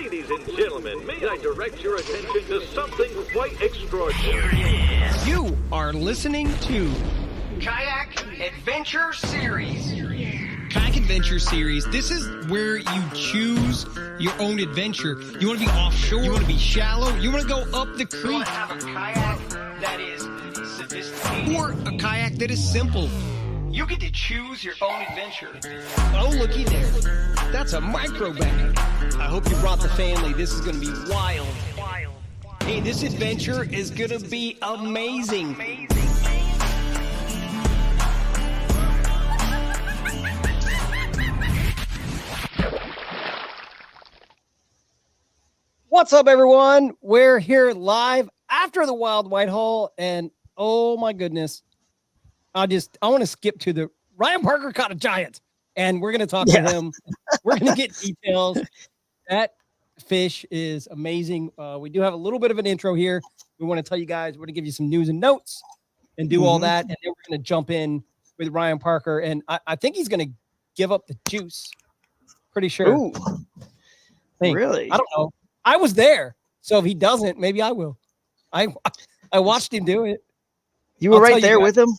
Ladies and gentlemen, may I direct your attention to something quite extraordinary. You are listening to Kayak Adventure Series. Kayak Adventure Series. This is where you choose your own adventure. You want to be offshore, you want to be shallow, you want to go up the You want creek, to have a kayak that is sophisticated. or a kayak that is simple. You get to choose your own adventure. Oh, looky there. That's a micro bag. I hope you brought the family. This is going to be wild. Hey, this adventure is going to be amazing. What's up, everyone? We're here live after the Wild Whitehall, and oh my goodness, I want to skip to the Ryan Parker caught a giant, and we're going to talk to him. We're going to get details. That fish is amazing. We do have a little bit of an intro here. We want to tell you guys, we're going to give you some news and notes and do all that, and then we're going to jump in with Ryan Parker, and I think he's going to give up the juice. Pretty sure. Ooh, really? I don't know. I was there, so if he doesn't, maybe I will. I watched him do it. You were right there with him?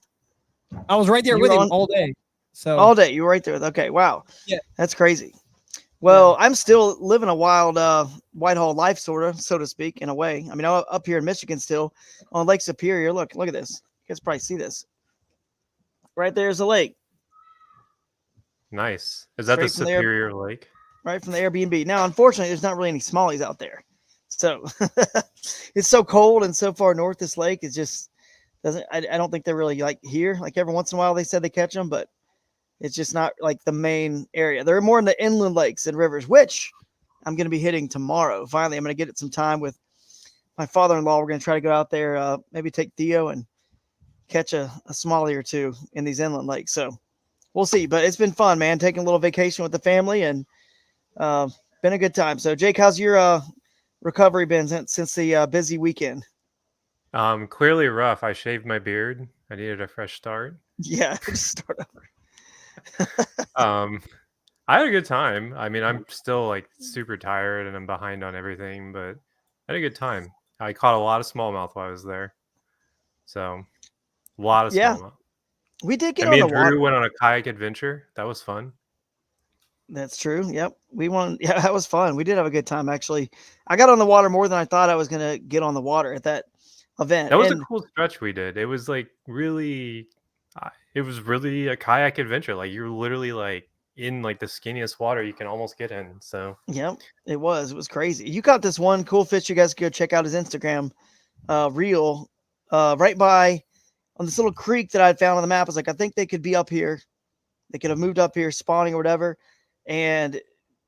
I was right there with him all day. So all day you were right there. Okay, wow. Yeah, that's crazy. Well, I'm still living a wild Whitehall life, sort of, so to speak, in a way. I mean, I'm up here in Michigan still on Lake Superior. Look at this. You guys probably see this. Right there's the lake. Nice. Is that the Superior Lake? Right from the Airbnb. Now, unfortunately, there's not really any smallies out there. So it's so cold and so far north, this lake is just doesn't. I don't think they're really like here. Like every once in a while, they said they catch them, but it's just not like the main area. They're more in the inland lakes and rivers, which I'm going to be hitting tomorrow. Finally, I'm going to get it some time with my father-in-law. We're going to try to go out there, maybe take Theo and catch a smallie or two in these inland lakes. So we'll see. But it's been fun, man. Taking a little vacation with the family and been a good time. So, Jake, how's your recovery been since the busy weekend? Clearly rough. I shaved my beard. I needed a fresh start. Yeah, just start over. I had a good time. I mean, I'm still like super tired and I'm behind on everything, but I had a good time. I caught a lot of smallmouth while I was there. So, a lot of smallmouth. We did get on the water. Me and Drew went on a kayak adventure. That was fun. That's true. Yep. Yeah, that was fun. We did have a good time, actually. I got on the water more than I thought I was going to get on the water at that event. That was a cool stretch we did. It was like really a kayak adventure. Like you're literally like in like the skinniest water you can almost get in. So yep, it was crazy. You caught this one cool fish. You guys can go check out his Instagram reel right by on this little creek that I found on the map. I was like, I think they could be up here. They could have moved up here spawning or whatever. And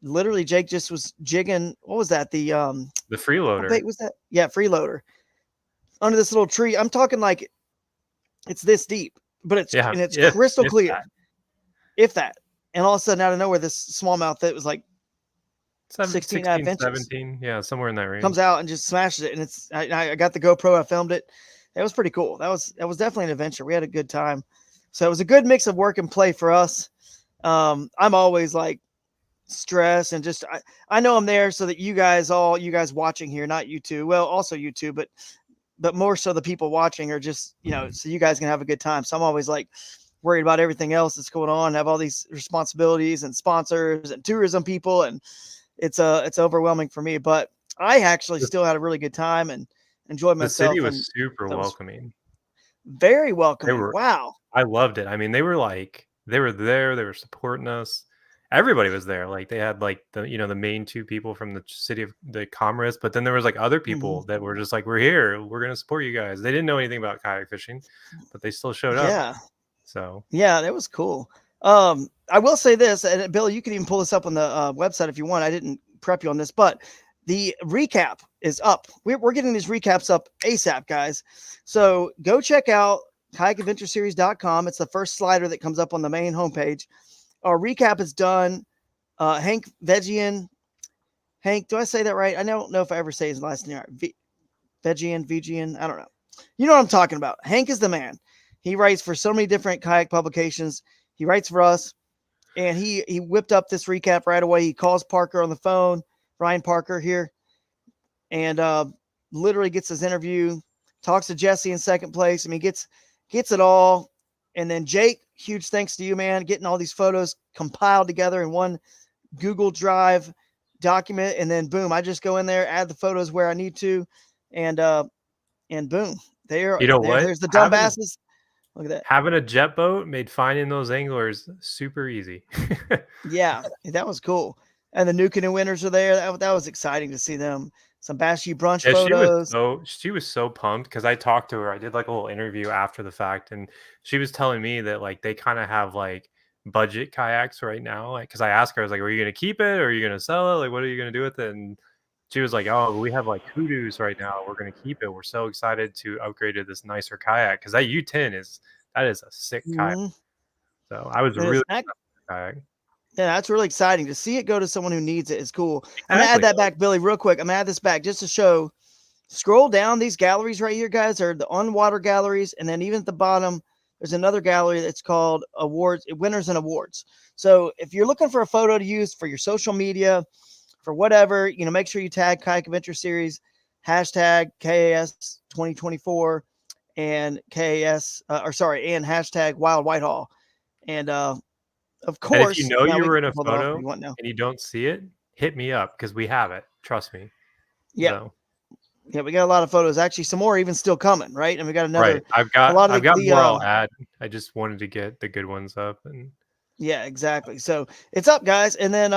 literally Jake just was jigging. What was that? The freeloader. What was that? Yeah, freeloader. Under this little tree. I'm talking like it's this deep, but it's crystal clear. If that. And all of a sudden out of nowhere, this smallmouth that was like 16 inches. 17. Yeah, somewhere in that range. Comes out and just smashes it. And I got the GoPro, I filmed it. It was pretty cool. That was definitely an adventure. We had a good time. So it was a good mix of work and play for us. I'm always like stress and just I know I'm there so that you guys watching here, not you two, well, also you two, but more so the people watching are just, so you guys can have a good time. So I'm always like worried about everything else that's going on, have all these responsibilities and sponsors and tourism people, and it's overwhelming for me. But I actually still had a really good time and enjoyed myself. The city was super welcoming. Very welcoming. Wow. I loved it. I mean, they were there, they were supporting us. Everybody was there. Like they had like the main two people from the city of the Commerce, but then there was like other people that were just like, we're here, we're going to support you guys. They didn't know anything about kayak fishing, but they still showed up. Yeah. So yeah, that was cool. I will say this, and Bill, you can even pull this up on the website if you want. I didn't prep you on this, but the recap is up. We're getting these recaps up ASAP, guys. So go check out kayakadventureseries.com. It's the first slider that comes up on the main homepage. Our recap is done. Hank Vegian. Hank, do I say that right? I don't know if I ever say his last name. Vegian. I don't know. You know what I'm talking about. Hank is the man. He writes for so many different kayak publications. He writes for us, and he whipped up this recap right away. He calls Parker on the phone Ryan Parker here, and literally gets his interview, talks to Jesse in second place. I mean, gets it all. And then Jake, huge thanks to you, man, getting all these photos compiled together in one Google Drive document, and then boom, I just go in there, add the photos where I need to, and boom, You know what? there's the dumb basses. Look at that. Having a jet boat made finding those anglers super easy. Yeah, that was cool. And the New Canoe winners are there. That was exciting to see them. Some Bass U brunch Yeah, photos. she was so pumped because I talked to her. I did like a little interview after the fact, and she was telling me that like they kind of have like budget kayaks right now. Like, because I asked her, I was like, "Are you gonna keep it or are you gonna sell it? Like, what are you gonna do with it?" And she was like, "Oh, we have like hoodoos right now. We're gonna keep it. We're so excited to upgrade to this nicer kayak because that U10 is a sick kayak." Mhm. So I was It is. really excited for the kayak. Yeah, that's really exciting to see it go to someone who needs it. Is cool. I'm gonna add Exactly. that back, Billy, real quick. I'm gonna add this back just to show. Scroll down these galleries right here, guys. Are the on water galleries, and then even at the bottom, there's another gallery that's called awards, winners and awards. So if you're looking for a photo to use for your social media, for whatever, make sure you tag Kayak Adventure Series, hashtag KAS 2024, and KAS, and hashtag Wild Whitehall. And of And course, if you know now you we were can in a pull that off if photo you want now. and you don't see it, hit me up because we have it. Trust me. Yeah. So, Yeah, we got a lot of photos. Actually, some more even still coming, right? And we got another. right. I've A lot of got more I'll the add. I just wanted to get the good ones up and yeah, exactly. So it's up, guys. And then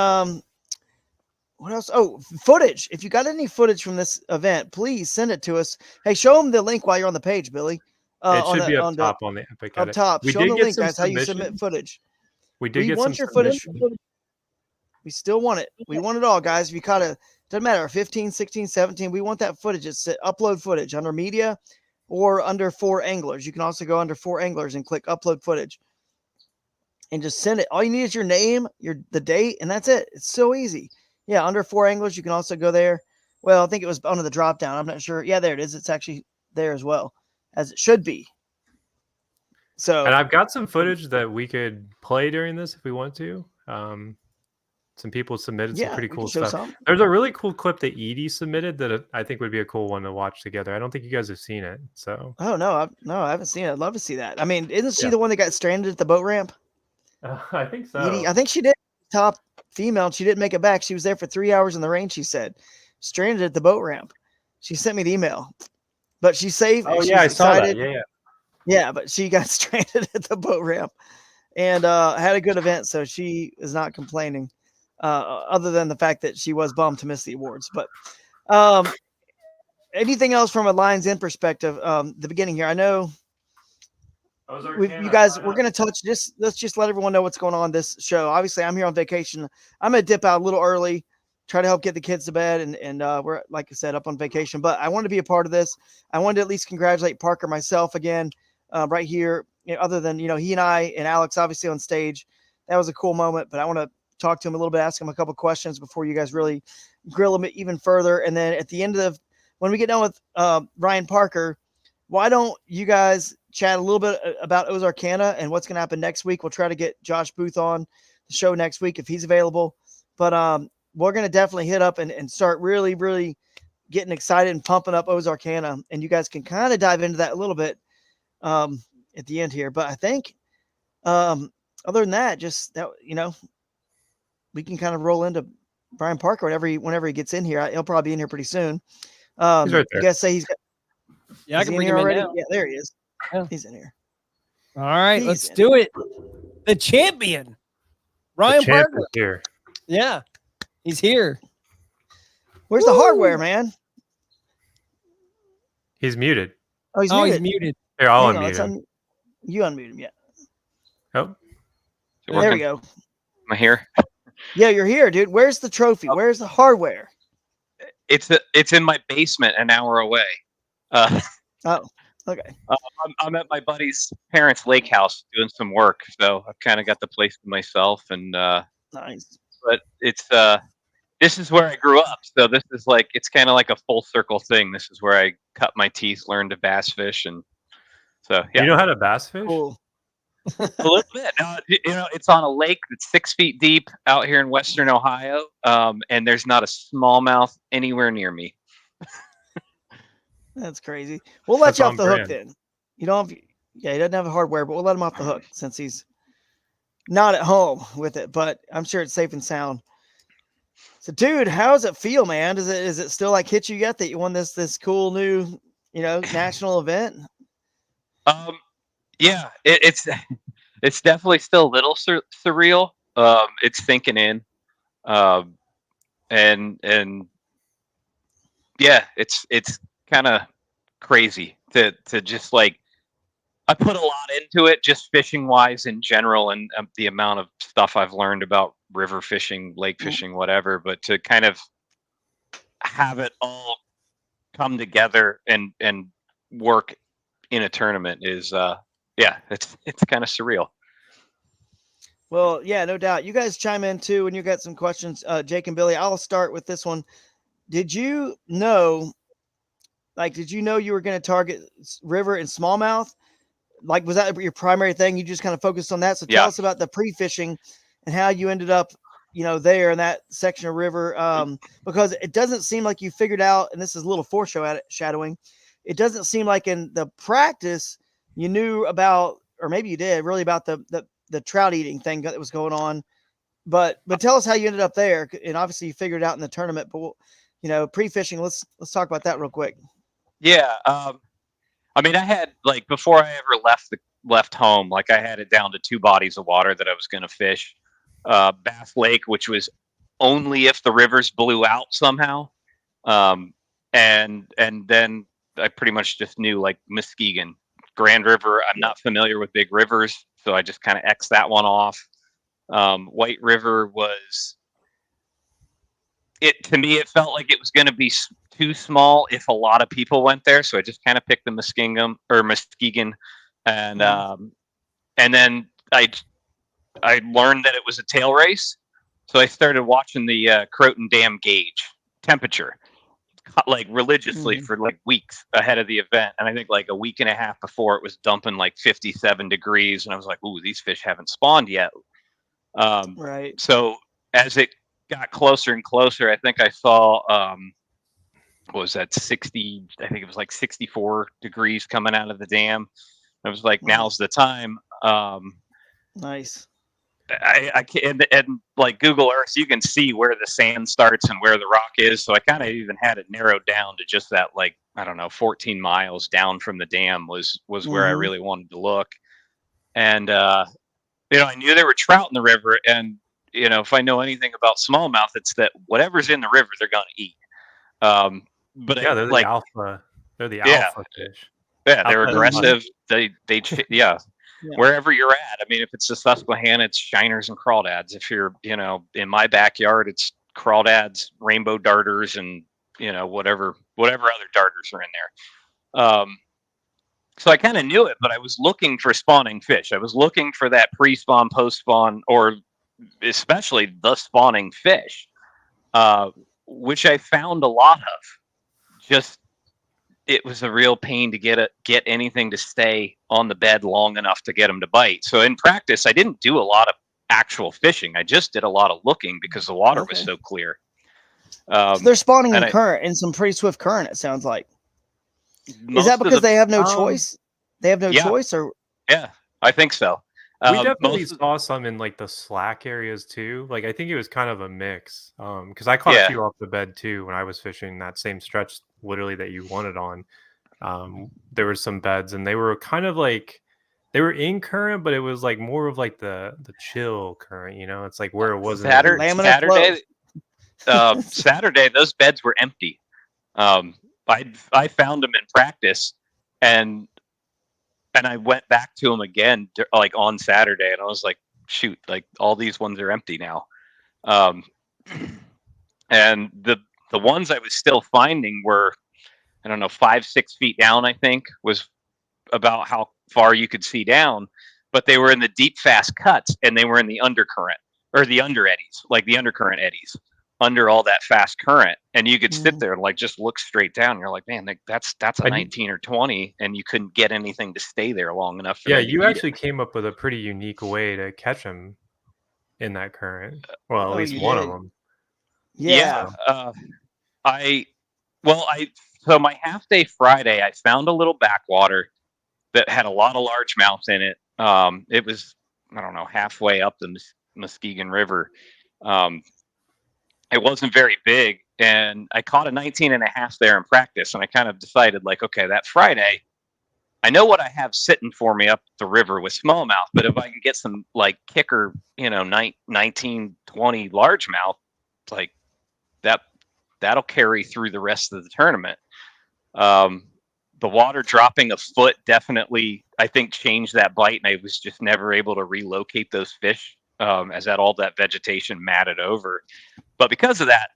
what else? Oh, footage. If you got any footage from this event, please send it to us. Hey, show them the link while you're on the page, Billy. it On should be up the top on the Epic up Edit. top. We Show them did the get link, some guys. How you submit submissions. footage. We did We get some want your footage. submissions. We still want it. We want it all, guys. If you kind of doesn't matter 15, 16, 17. We want that footage. It's upload footage under media or under 4 anglers. You can also go under 4 anglers and click upload footage and just send it. All you need is your name, the date, and that's it. It's so easy. Yeah, under 4 anglers, you can also go there. Well, I think it was under the drop down. I'm not sure. Yeah, there it is. It's actually there as well, as it should be. So, And I've got some footage that we could play during this if we want to. Some people submitted some yeah, pretty we cool can show stuff. some. There's a really cool clip that Edie submitted that I think would be a cool one to watch together. I don't think you guys have seen it. So, Oh no, I haven't seen it. I'd love to see that. I mean, isn't she Yeah. the one that got stranded at the boat ramp? I think so. Edie, I think she did. Top female. She didn't make it back. She was there for 3 hours in the rain. She said, stranded at the boat ramp. She sent me the email, but she's safe. Oh and yeah, I she's saw that. excited. Yeah. Yeah, but she got stranded at the boat ramp and had a good event. So she is not complaining, other than the fact that she was bummed to miss the awards. But anything else from a Lions End perspective, the beginning here? I know you guys, we're going to touch this. Let's just let everyone know what's going on this show. Obviously, I'm here on vacation. I'm going to dip out a little early, try to help get the kids to bed. And we're, like I said, up on vacation. But I wanted to be a part of this. I wanted to at least congratulate Parker myself again. Right here, other than, he and I and Alex obviously on stage. That was a cool moment, but I want to talk to him a little bit, ask him a couple questions before you guys really grill him even further. And then at the end of when we get done with Ryan Parker, why don't you guys chat a little bit about Ozarkana and what's going to happen next week? We'll try to get Josh Booth on the show next week if he's available. But we're going to definitely hit up and start really, really getting excited and pumping up Ozarkana. And you guys can kind of dive into that a little bit at the end here. But I think other than that, just that, we can kind of roll into Brian Parker whenever he gets in here. He'll probably be in here pretty soon. He's right there. You guys say he's got, Yeah, I is can he bring in him here in already? now. Yeah, there he is. Yeah. He's in here. All right, He's let's in. do it. The champion, Ryan The champ Parker. is here. Yeah, he's here. Where's the hardware, man? He's muted. Oh, he's Oh, muted. he's muted. Here, I'll Hang on, unmute him. you unmute him, yeah. Oh, There we go. Am I here? Yeah, you're here, dude. Where's the trophy? Where's the hardware? It's in my basement, an hour away. Oh, okay. I'm at my buddy's parents' lake house doing some work, so I've kind of got the place to myself. And Nice. but it's this is where I grew up, so this is like it's kind of like a full circle thing. This is where I cut my teeth, learned to bass fish, and so yeah. you know how to bass fish? Cool. A little bit. No, it's on a lake that's 6 feet deep out here in Western Ohio, and there's not a smallmouth anywhere near me. That's crazy. We'll let That's you off on the hook brand. then. You don't have, yeah, he doesn't have hardware, but we'll let him off the hook since he's not at home with it, but I'm sure it's safe and sound. So, dude, how does it feel, man? Is it still like hit you yet that you won this cool new, national event? Yeah, it's definitely still a little surreal. It's sinking in, um, and yeah, it's kind of crazy to just like I put a lot into it, just fishing wise in general, and the amount of stuff I've learned about river fishing, lake fishing, whatever. But to kind of have it all come together and work in a tournament is yeah, it's kind of surreal. Well, yeah, no doubt. You guys chime in too when you got some questions, Jake and Billy. I'll start with this one. Did you know, did you know you were going to target river and smallmouth? Like, was that your primary thing? You just kind of focused on that. So tell Yeah. us about the pre-fishing and how you ended up, there in that section of river. Because it doesn't seem like you figured out, and this is a little foreshadowing. It doesn't seem like in the practice you knew about, or maybe you did really about the trout eating thing that was going on. But tell us how you ended up there. And obviously you figured it out in the tournament, but pre-fishing, let's talk about that real quick. Yeah. I mean, I had like before I ever left home, like I had it down to 2 bodies of water that I was going to fish. Bass Lake, which was only if the rivers blew out somehow, and then I pretty much just knew like Muskegon, Grand River. I'm not familiar with big rivers, so I just kind of X that one off. White River was it to me. It felt like it was going to be too small if a lot of people went there, so I just kind of picked the Muskegon, and then I learned that it was a tail race, so I started watching the Croton Dam gauge temperature like religiously for like weeks ahead of the event, and I think like a week and a half before it was dumping like 57 degrees, and I was like, "Ooh, these fish haven't spawned yet." Right. So as it got closer and closer, I think I saw what was that 60? I think it was like 64 degrees coming out of the dam. I was like, "Now's the time." Nice. I can and like Google Earth, you can see where the sand starts and where the rock is. So I kind of even had it narrowed down to just that, like I don't know, 14 miles down from the dam was where I really wanted to look. And I knew there were trout in the river, and if I know anything about smallmouth, it's that whatever's in the river, they're gonna eat. But Yeah, they're the like alpha. They're the yeah, alpha fish. yeah, they're Alpha aggressive. They yeah. Yeah. Wherever you're at. I mean, if it's the Susquehanna, it's shiners and crawdads. If you're, in my backyard, it's crawdads, rainbow darters, and whatever other darters are in there. So I kind of knew it, but I was looking for spawning fish. I was looking for that pre-spawn, post-spawn, or especially the spawning fish, which I found a lot of. Just it was a real pain to get anything to stay on the bed long enough to get them to bite. So in practice, I didn't do a lot of actual fishing. I just did a lot of looking because the water was so clear. So they're spawning in current, in some pretty swift current, it sounds like. Is that because they have no choice? They have no choice, or yeah, I think so. We definitely saw some in like the slack areas too. Like I think it was kind of a mix. Because I caught a few off the bed too when I was fishing that same stretch, literally that you wanted on. There were some beds, and they were kind of like they were in current, but it was like more of like the chill current. It's like where it wasn't Saturday, those beds were empty. I found them in practice, and I went back to them again like on Saturday, and I was like, shoot, like all these ones are empty now. And the ones I was still finding were, I don't know, 5-6 feet down, I think was about how far you could see down, but they were in the deep fast cuts, and they were in the undercurrent or the under eddies, like the undercurrent eddies. under all that fast current, and you could sit Mhm. there and like just look straight down. You're like, man, that's a And 19 or 20, and you couldn't get anything to stay there long enough for yeah, them to you eat it. actually came up with a pretty unique way to catch them in that current. Well, at Oh, least you one of did. them. Yeah. I well, I so my half day Friday, I found a little backwater that had a lot of largemouth in it. It was, I don't know, halfway up the Muskegon River. Um, it wasn't very big, and I caught a 19 and a half there in practice, and I kind of decided like, okay, that Friday, I know what I have sitting for me up the river with smallmouth, but if I can get some like kicker, 19, 20 largemouth, like that, that'll carry through the rest of the tournament. Um, the water dropping a foot definitely, I think, changed that bite, and I was just never able to relocate those fish, as that all that vegetation matted over. But because of that,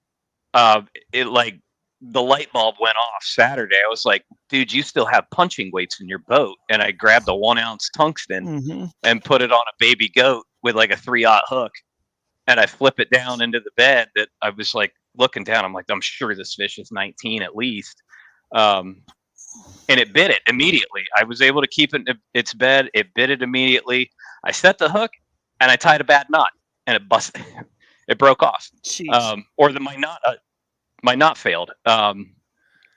it like the light bulb went off Saturday. I was like, dude, you still have punching weights in your boat. And I grabbed a 1 ounce tungsten Hmm. and put it on a baby goat with like a 3/0 hook. And I flip it down into the bed that I was like looking down. I'm like, I'm sure this fish is 19 at least. Um, and it bit it immediately. I was able to keep it in its bed. It bit it immediately. I set the hook and I tied a bad knot, and it busted. It broke off. Jeez. Or my knot failed. And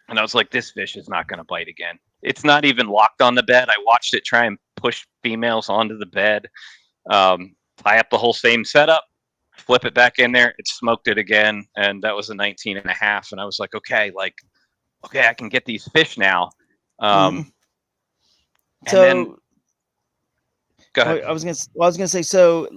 I was like, this fish is not going to bite again. It's not even locked on the bed. I watched it try and push females onto the bed, tie up the whole same setup, flip it back in there. It smoked it again. And that was a 19 and a half. And I was like, okay, I can get these fish now. Mhm. And So then go I ahead. I was gonna say, so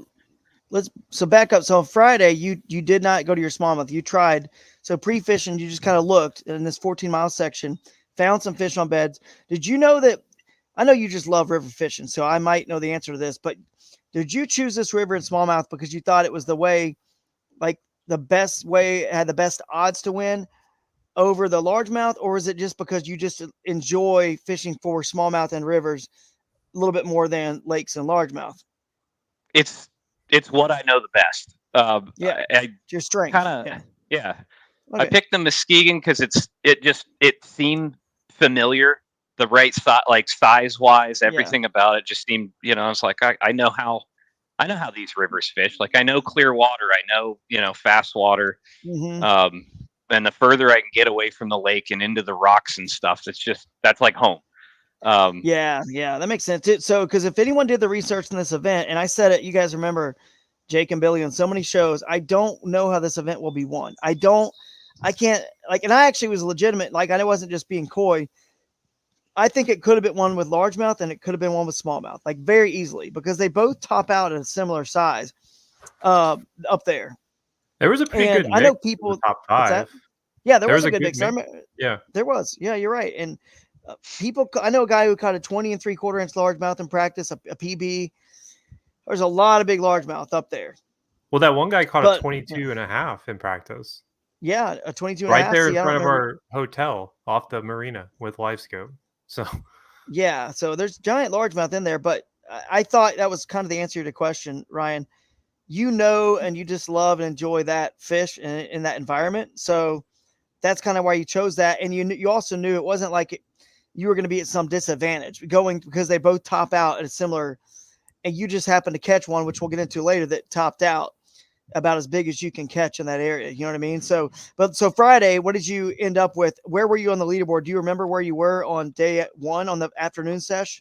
back up. So on Friday, you did not go to your smallmouth. You tried. So pre-fishing, you just kind of looked in this 14-mile section, found some fish on beds. Did you know that? I know you just love river fishing, so I might know the answer to this. But did you choose this river in smallmouth because you thought it was the way, like the best way, had the best odds to win over the largemouth, or is it just because you just enjoy fishing for smallmouth and rivers a little bit more than lakes and largemouth? It's what I know the best. Yeah, I it's your strength. kind of, Yeah. yeah. I Okay. picked the Muskegon because it seemed familiar, the right size, like size wise, Yeah. everything about it just seemed, I was like, I know how these rivers fish. Like I know clear water, I know, fast water. Hmm. Um, and the further I can get away from the lake and into the rocks and stuff, that's like home. Um, Yeah. Yeah. That makes sense. So, because if anyone did the research in this event, and I said it, you guys remember Jake and Billy on so many shows, I don't know how this event will be won. I can't, like, and I actually was legitimate. Like, I wasn't just being coy. I think it could have been one with largemouth and it could have been one with smallmouth, like very easily, because they both top out at a similar size up there. There was a pretty And good I know mix in the people, top what's that? five. Yeah, there There was was a a good good mix. mix. Yeah. There was. Yeah, you're right. And people, I know a guy who caught a 20 3/4 inch largemouth in practice, a PB. There's a lot of big largemouth up there. Well, that one guy caught a But 22 and a half in practice. yeah, a 22 and a Right half. there in See, I don't front of remember. our hotel off the marina with live scope. So Yeah, so there's giant largemouth in there. But I thought that was kind of the answer to the question, Ryan. And you just love and enjoy that fish in that environment. So that's kind of why you chose that. And you also knew it wasn't like you were going to be at some disadvantage going because they both top out at a similar, and you just happened to catch one, which we'll get into later, that topped out about as big as you can catch in that area. You know what I mean? So Friday, what did you end up with? Where were you on the leaderboard? Do you remember where you were on day one on the afternoon sesh?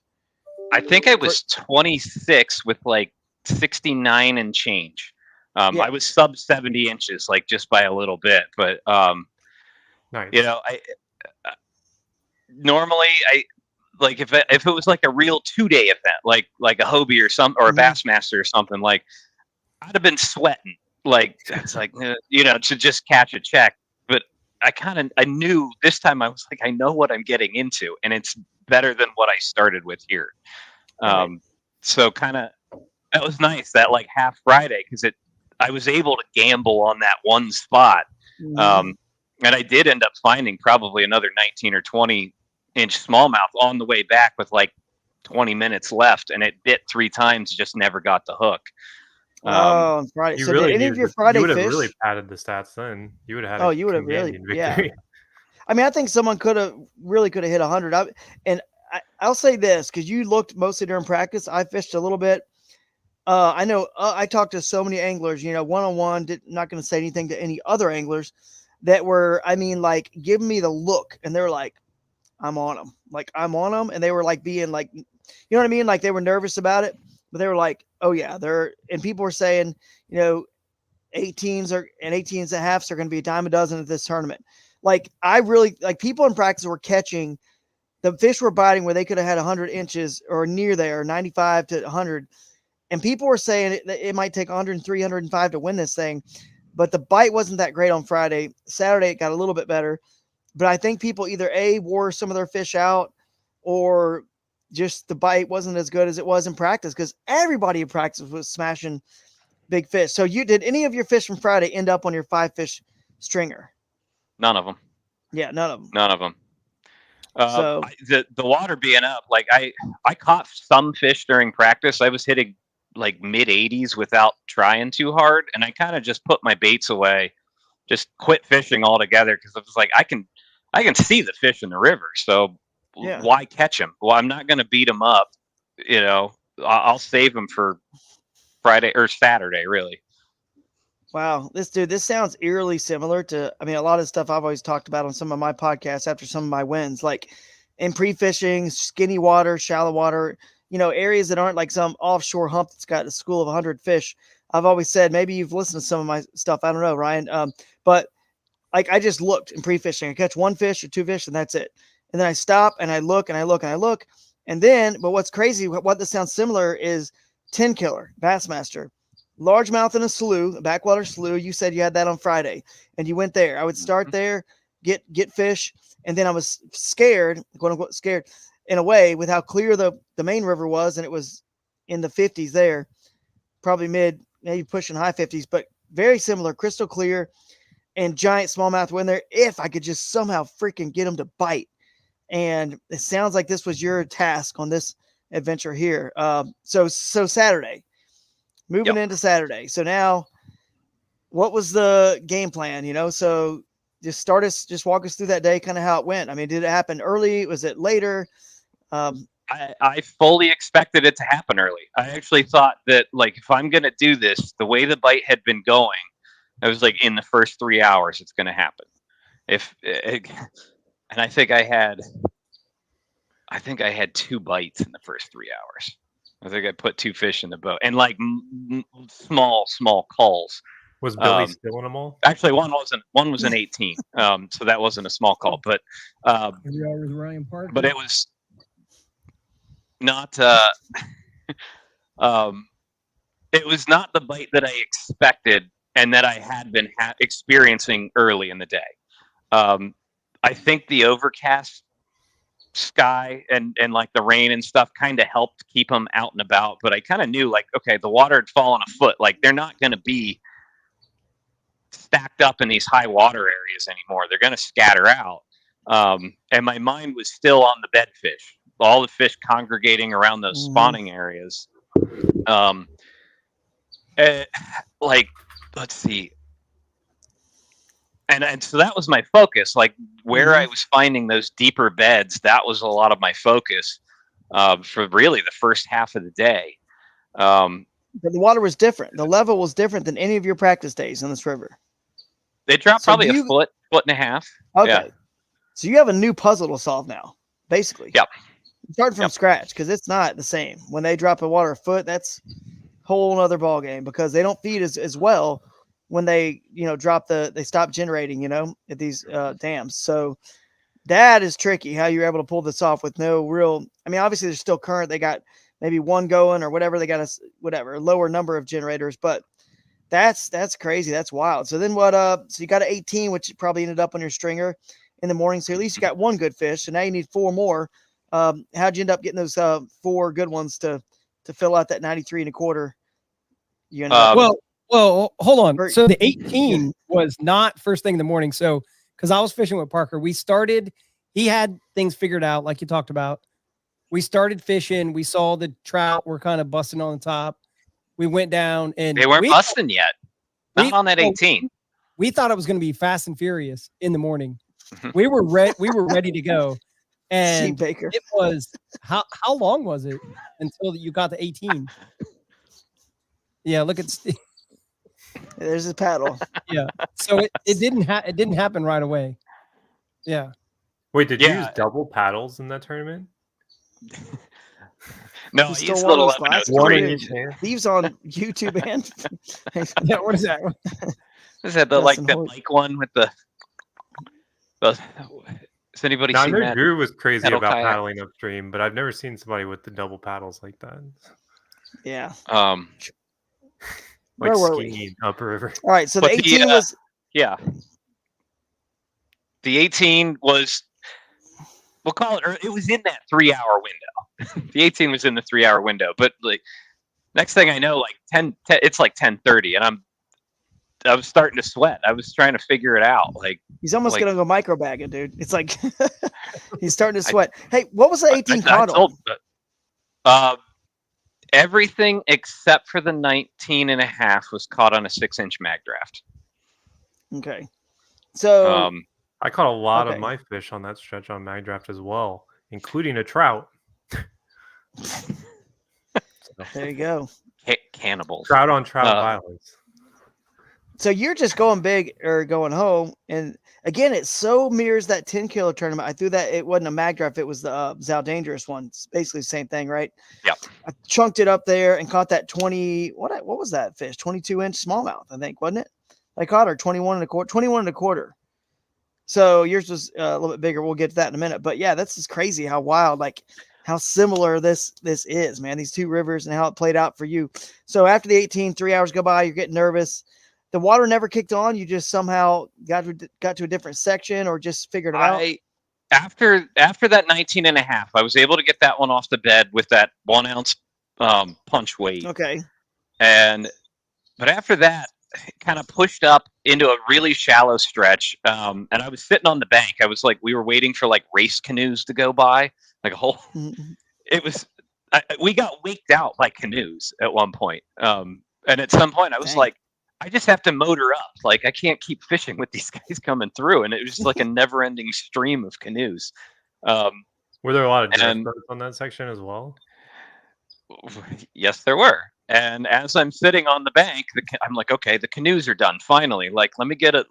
I think I was 26 with like 69 and change. Yeah. I was sub 70 inches, like just by a little bit, but nice. I normally I like if it was like a real 2-day event, like a Hobie or a Mhm. Bassmaster or something, like I'd have been sweating. Like it's like to just catch a check. But I knew this time. I was like, I know what I'm getting into, and it's better than what I started with here. Right. So kind of that was nice, that like half Friday, because I was able to gamble on that one spot. Mhm. And I did end up finding probably another 19 or 20-inch smallmouth on the way back with like 20 minutes left, and it bit 3 times, just never got the hook. Oh, on Friday. You So really did any of needed your to, you Friday would have fish? really padded the stats then. You would have had Oh, a you would have really, commanding yeah. victory. I mean, I think someone could have hit 100. I'll say this because you looked mostly during practice. I fished a little bit. I know I talked to so many anglers, one on one. Not going to say anything to any other anglers that were, I mean, like giving me the look, and they're like, "I'm on them," like I'm on them, and they were like being like, you know what I mean? Like they were nervous about it, but they were like, "Oh yeah, they're." And people were saying, 18s and 18s and halves are going to be a dime a dozen at this tournament. Like I really like people in practice were catching the fish were biting where they could have had 100 inches or near there, 95 to 100. And people were saying it might take 103, 105 to win this thing. But the bite wasn't that great on Friday. Saturday, it got a little bit better. But I think people either A, wore some of their fish out, or just the bite wasn't as good as it was in practice because everybody in practice was smashing big fish. So did any of your fish from Friday end up on your 5-fish stringer? None of them. Yeah, none of them. None of them. So The water being up, like I caught some fish during practice. I was hitting like mid 80s without trying too hard, and I kind of just put my baits away, just quit fishing altogether because I was like, I can see the fish in the river, so Yeah. why catch them? Well, I'm not going to beat them up, I'll save them for Friday or Saturday, really. Wow, this sounds eerily similar to, I mean, a lot of stuff I've always talked about on some of my podcasts after some of my wins, like in pre-fishing, skinny water, shallow water, areas that aren't like some offshore hump that's got a school of 100 fish. I've always said, maybe you've listened to some of my stuff. I don't know, Ryan. But like I just looked in pre-fishing. I catch one fish or two fish and that's it. And then I stop and I look and I look and I look. And then, but what's crazy, what this sounds similar is 10 killer, Bassmaster. Largemouth in a slough, a backwater slough. You said you had that on Friday, and you went there. I would start there, get fish, and then I was scared, quote unquote scared, in a way, with how clear the main river was, and it was in the 50s there, probably maybe pushing high 50s, but very similar, crystal clear, and giant smallmouth were in there. If I could just somehow freaking get them to bite, and it sounds like this was your task on this adventure here. So Saturday. Moving into Saturday. So now, what was the game plan? So just walk us through that day, kind of how it went. I mean, did it happen early? Was it later? I fully expected it to happen early. I actually thought that, like, if I'm going to do this, the way the bite had been going, I was like, in the first 3 hours, it's going to happen. And I think I had 2 bites in the first 3 hours. I think I put 2 fish in the boat and like small culls. Was Billy still in them all? Actually, one was an 18. So that wasn't a small call, but Ryan Parker. but it was not it was not the bite that I expected and that I had been experiencing early in the day. I think the overcast sky and like the rain and stuff kind of helped keep them out and about, but I kind of knew, like, okay, the water had fallen a foot, like they're not going to be stacked up in these high water areas anymore, they're going to scatter out. And my mind was still on the bed fish, all the fish congregating around those spawning areas. Like, let's see. And so that was my focus, like where I was finding those deeper beds. That was a lot of my focus for really the first half of the day. But the water was different. The level was different than any of your practice days in this river. They dropped probably a foot and a half. Okay. Yeah. So you have a new puzzle to solve now, basically. Yep. Start from scratch because it's not the same. When they drop a water a foot, that's a whole other ball game because they don't feed as well when they, they stop generating, at these dams. So that is tricky how you're able to pull this off with no real, I mean, obviously there's still current. They got maybe one going or whatever. They got a lower number of generators, but that's crazy. That's wild. So then so you got an 18, which probably ended up on your stringer in the morning. So at least you got one good fish. So now you need 4 more. How'd you end up getting those 4 good ones to fill out that 93 and a quarter? Well, hold on. So the 18 was not first thing in the morning. So, because I was fishing with Parker, he had things figured out, like you talked about. We started fishing. We saw the trout were kind of busting on the top. we went down and They weren't we, busting yet. Not we- on that well, 18. we thought it was going to be Fast and Furious in the morning. Mhm. We were ready to go. See And Baker. it was how long was it until you got to 18? Yeah, look at Steve. There's his paddle. Yeah. So it didn't happen right away. Yeah. Wait, did you Yeah. use double paddles in that tournament? No, He I stole used one of little those glasses. One Dude, in each hand. Steve's on YouTube and Yeah, what is that? Is that the like Justin the Hoyt. bike one with the has anybody Now, I seen know that? Drew was crazy pedal about kayak? paddling upstream, but I've never seen somebody with the double paddles like that. yeah. Like Where were we? skiing upriver. All right, so the But the, 18 was Yeah. The 18 was, we'll call it, or it was in that 3-hour window. The 18 was in the 3-hour window, but like next thing I know, like 10 it's like 10:30, and I was starting to sweat. I was trying to figure it out. Like he's almost like- gonna go micro bag it, dude. It's like he's starting to sweat. Hey, what was the 18 caught on? Everything except for the 19.5 was caught on a 6-inch mag draft. Okay. So I caught a lot Okay. of my fish on that stretch on mag draft as well, including a trout. there you go. Cannibals. Trout on trout violence. So you're just going big or going home, and again, it so mirrors that 10 kilo tournament. I threw that. It wasn't a mag draft. It was the Zal Dangerous one. It's basically the same thing, right? Yep. I chunked it up there and caught that 20. What was that fish? 22-inch smallmouth, I think, wasn't it? I caught her 21.25. 21.25. So yours was a little bit bigger. We'll get to that in a minute. But yeah, that's just crazy how wild, like how similar this is, man. These two rivers and how it played out for you. So after the 18, 3 hours go by, you're getting nervous. The water never kicked on. You just somehow got to a different section or just figured it out. After that 19.5, I was able to get that one off the bed with that 1 ounce punch weight. Okay. But after that, kind of pushed up into a really shallow stretch. And I was sitting on the bank. I was like, we were waiting for like race canoes to go by, like a whole. Mhm. It was. We got waked out by canoes at one point. And at some point, I was Dang. like, I just have to motor up. Like I can't keep fishing with these guys coming through. And it was just like a never-ending stream of canoes. Were there a lot of drift and- boats on that section as well? Yes, there were. And as I'm sitting on the bank, I'm like, okay, the canoes are done finally. Like, let me get a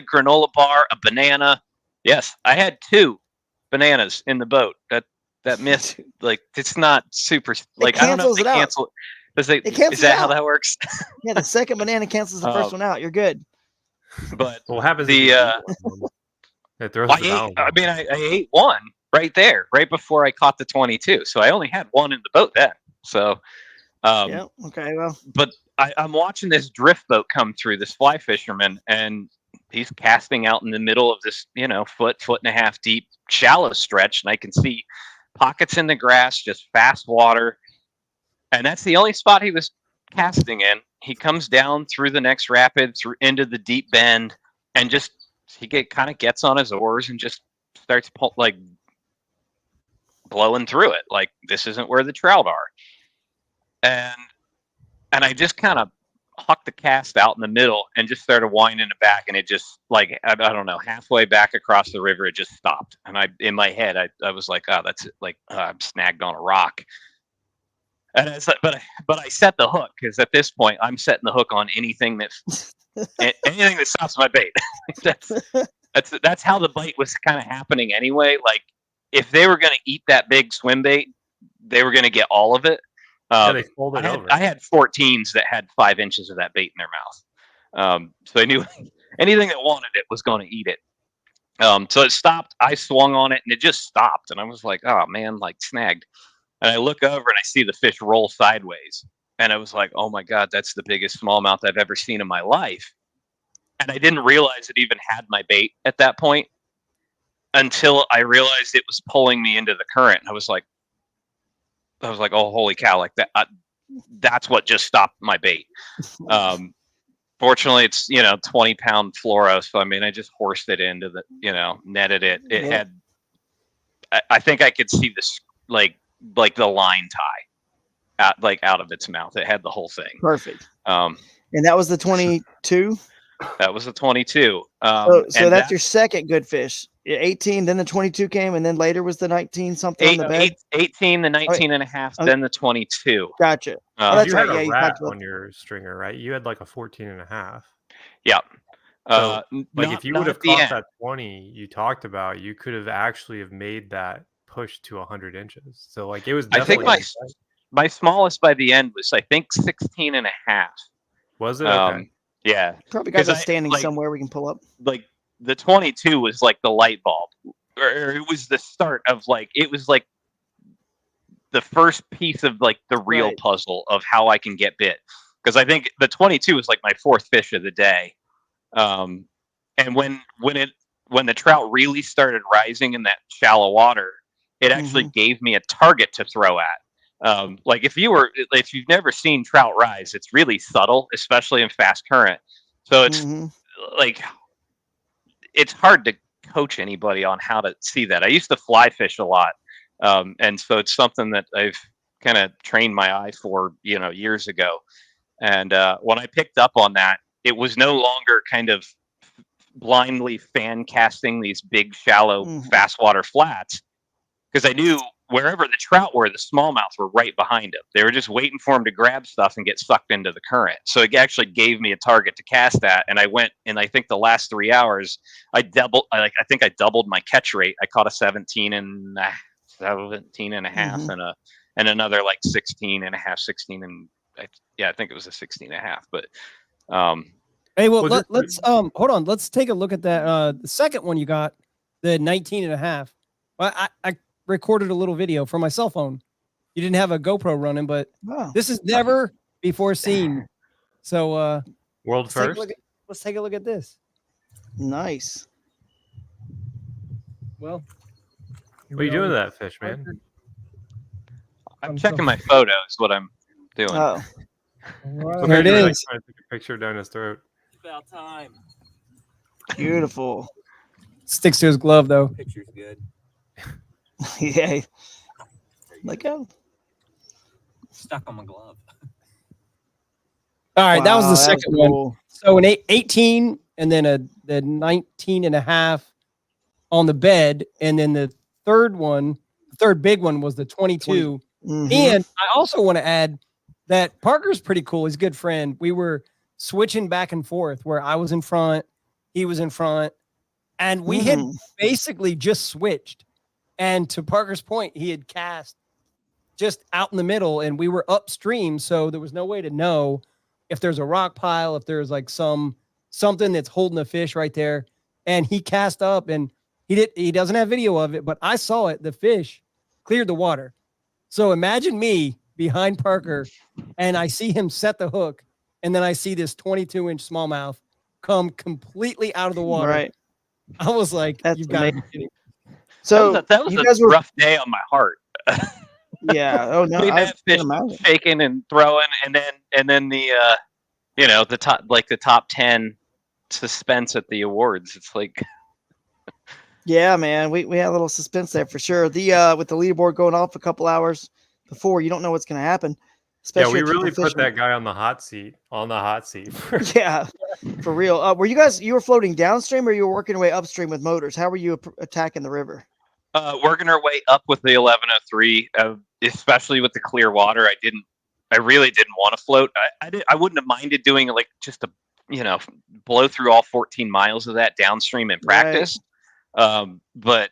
granola bar, a banana. Yes, I had 2 bananas in the boat. That missed. Like, it's not super. Like, I don't know if cancels they it out. cancel. Is cancels that it how out. that works? Yeah, the second banana cancels the first one out. You're good. But What happens? The, if you eat one? It throws I the balance. ate one right there, right before I caught the 22. So I only had one in the boat then. So, Yeah. Okay. Well, but I'm watching this drift boat come through, this fly fisherman, and he's casting out in the middle of this, foot and a half deep, shallow stretch, and I can see pockets in the grass, just fast water, and that's the only spot he was casting in. He comes down through the next rapid, through into the deep bend, and just kind of gets on his oars and just starts blowing through it. Like, this isn't where the trout are. And I just kind of hucked the cast out in the middle and just started winding it back, and it just, like, I don't know, halfway back across the river, it just stopped. And in my head, I was like, oh, that's it. Like, I'm snagged on a rock. And it's like, but I set the hook, because at this point I'm setting the hook on anything that stops my bait. that's how the bite was kind of happening anyway. Like, if they were going to eat that big swim bait, they were going to get all of it. They folded over. I had 14s that had 5 inches of that bait in their mouth. So I knew anything that wanted it was going to eat it. So it stopped. I swung on it and it just stopped. And I was like, oh man, like, snagged. And I look over and I see the fish roll sideways. And I was like, oh my God, that's the biggest smallmouth I've ever seen in my life. And I didn't realize it even had my bait at that point until I realized it was pulling me into the current. I was like, oh, holy cow. Like that, that's what just stopped my bait. Fortunately, it's, 20-pound fluoro. So, I mean, I just horsed it into the, netted it. It had, I think I could see this, like the line tie. out of its mouth. It had the whole thing. Perfect. Um, And that was the 22. that was a 22. So And that's your second good fish. 18, then the 22 came, and then later was the 19 something on the bed. 18, the 19 and a half, Oh, then the 22. Gotcha. Um, that's you right. had Yeah, a you rat talked about. on your stringer, right? You had like a 14 and a half. Yeah. So, like, not, if you not would have at the caught end. that 20 you talked about, you could have actually have made that push to 100 inches. So, like, it was I think definitely. my smallest by the end was, I think, 16 and a half. Was it? Okay. Yeah. Probably got 'Cause that I- standing like- somewhere we can pull up. Like the 22 was like the light bulb, or it was the start of like, it was like the first piece of like the real Right. puzzle of how I can get bit. Because I think the 22 was like my fourth fish of the day. And when the trout really started rising in that shallow water, it actually gave me a target to throw at. Like if you've never seen trout rise, it's really subtle, especially in fast current. So it's like, it's hard to coach anybody on how to see that. I used to fly fish a lot. And so it's something that I've kind of trained my eye for, years ago. And when I picked up on that, it was no longer kind of blindly fan casting these big, shallow, fast water flats, because I knew wherever the trout were, the smallmouths were right behind them. They were just waiting for them to grab stuff and get sucked into the current. So it actually gave me a target to cast at. And I went, and I think the last 3 hours, I doubled my catch rate. I caught a 17 and a half and another like 16 and a half, 16 and I think it was a 16 and a half. But hey, well, let's hold on. Let's take a look at that. The second one you got, the 19 and a half. Well, I recorded a little video from my cell phone. You didn't have a GoPro running, but this is never before seen. So world first. Let's take a look at this. Nice. Well, what are you doing to that fish, man? I'm checking my photos. What I'm doing. Oh, there it is. Trying to take a picture down his throat. It's about time. beautiful. Sticks to his glove though. Picture's good. Yeah. Let go. Stuck on my glove. All right, that was Wow, the that's second cool. one. So an 18 and then the 19 and a half on the bed. And then the third big one was the 22. And I also want to add that Parker's pretty cool. He's a good friend. We were switching back and forth where I was in front, he was in front, and we had basically just switched. And to Parker's point, he had cast just out in the middle and we were upstream. So there was no way to know if there's a rock pile, if there's like something that's holding a fish right there. And he cast up and he doesn't have video of it, but I saw it. The fish cleared the water. So imagine me behind Parker and I see him set the hook. And then I see this 22-inch smallmouth come completely out of the water. Right. I was like, That's you've got to be amazing. kidding. So that was you a guys were, rough day on my heart. yeah. Oh no, Between I that can fish imagine. shaking and throwing, and then the the top 10 suspense at the awards. It's like, Yeah, man. We had a little suspense there for sure. The with the leaderboard going off a couple hours before, you don't know what's going to happen. Yeah, Especially we if you're really put fishing. that guy on the hot seat. Yeah, for real. Were you were floating downstream or you were working your way upstream with motors? How were you attacking the river? working our way up with the 1103, especially with the clear water. I really didn't want to float. I wouldn't have minded doing it, like just to blow through all 14 miles of that downstream in practice. But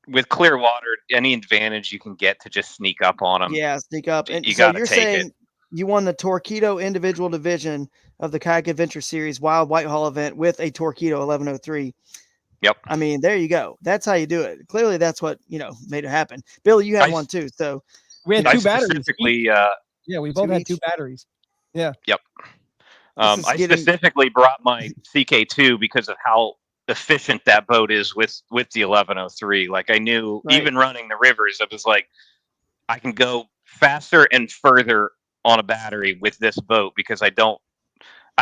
with clear water, any advantage you can get to just sneak up on them. Yeah, sneak up. And you so gotta you're take saying it. you won the Torpedo individual division of the Kayak Adventure Series Wild Whitehall event with a Torpedo 1103. Yep. I mean, there you go. That's how you do it. Clearly, that's what made it happen. Bill, you had one too. So we had I two batteries. specifically, Yeah, we both had two batteries. Yeah. Yep. I specifically brought my CK2 because of how efficient that boat is with the 1103. Like I knew even running the rivers, I was like, I can go faster and further on a battery with this boat because I don't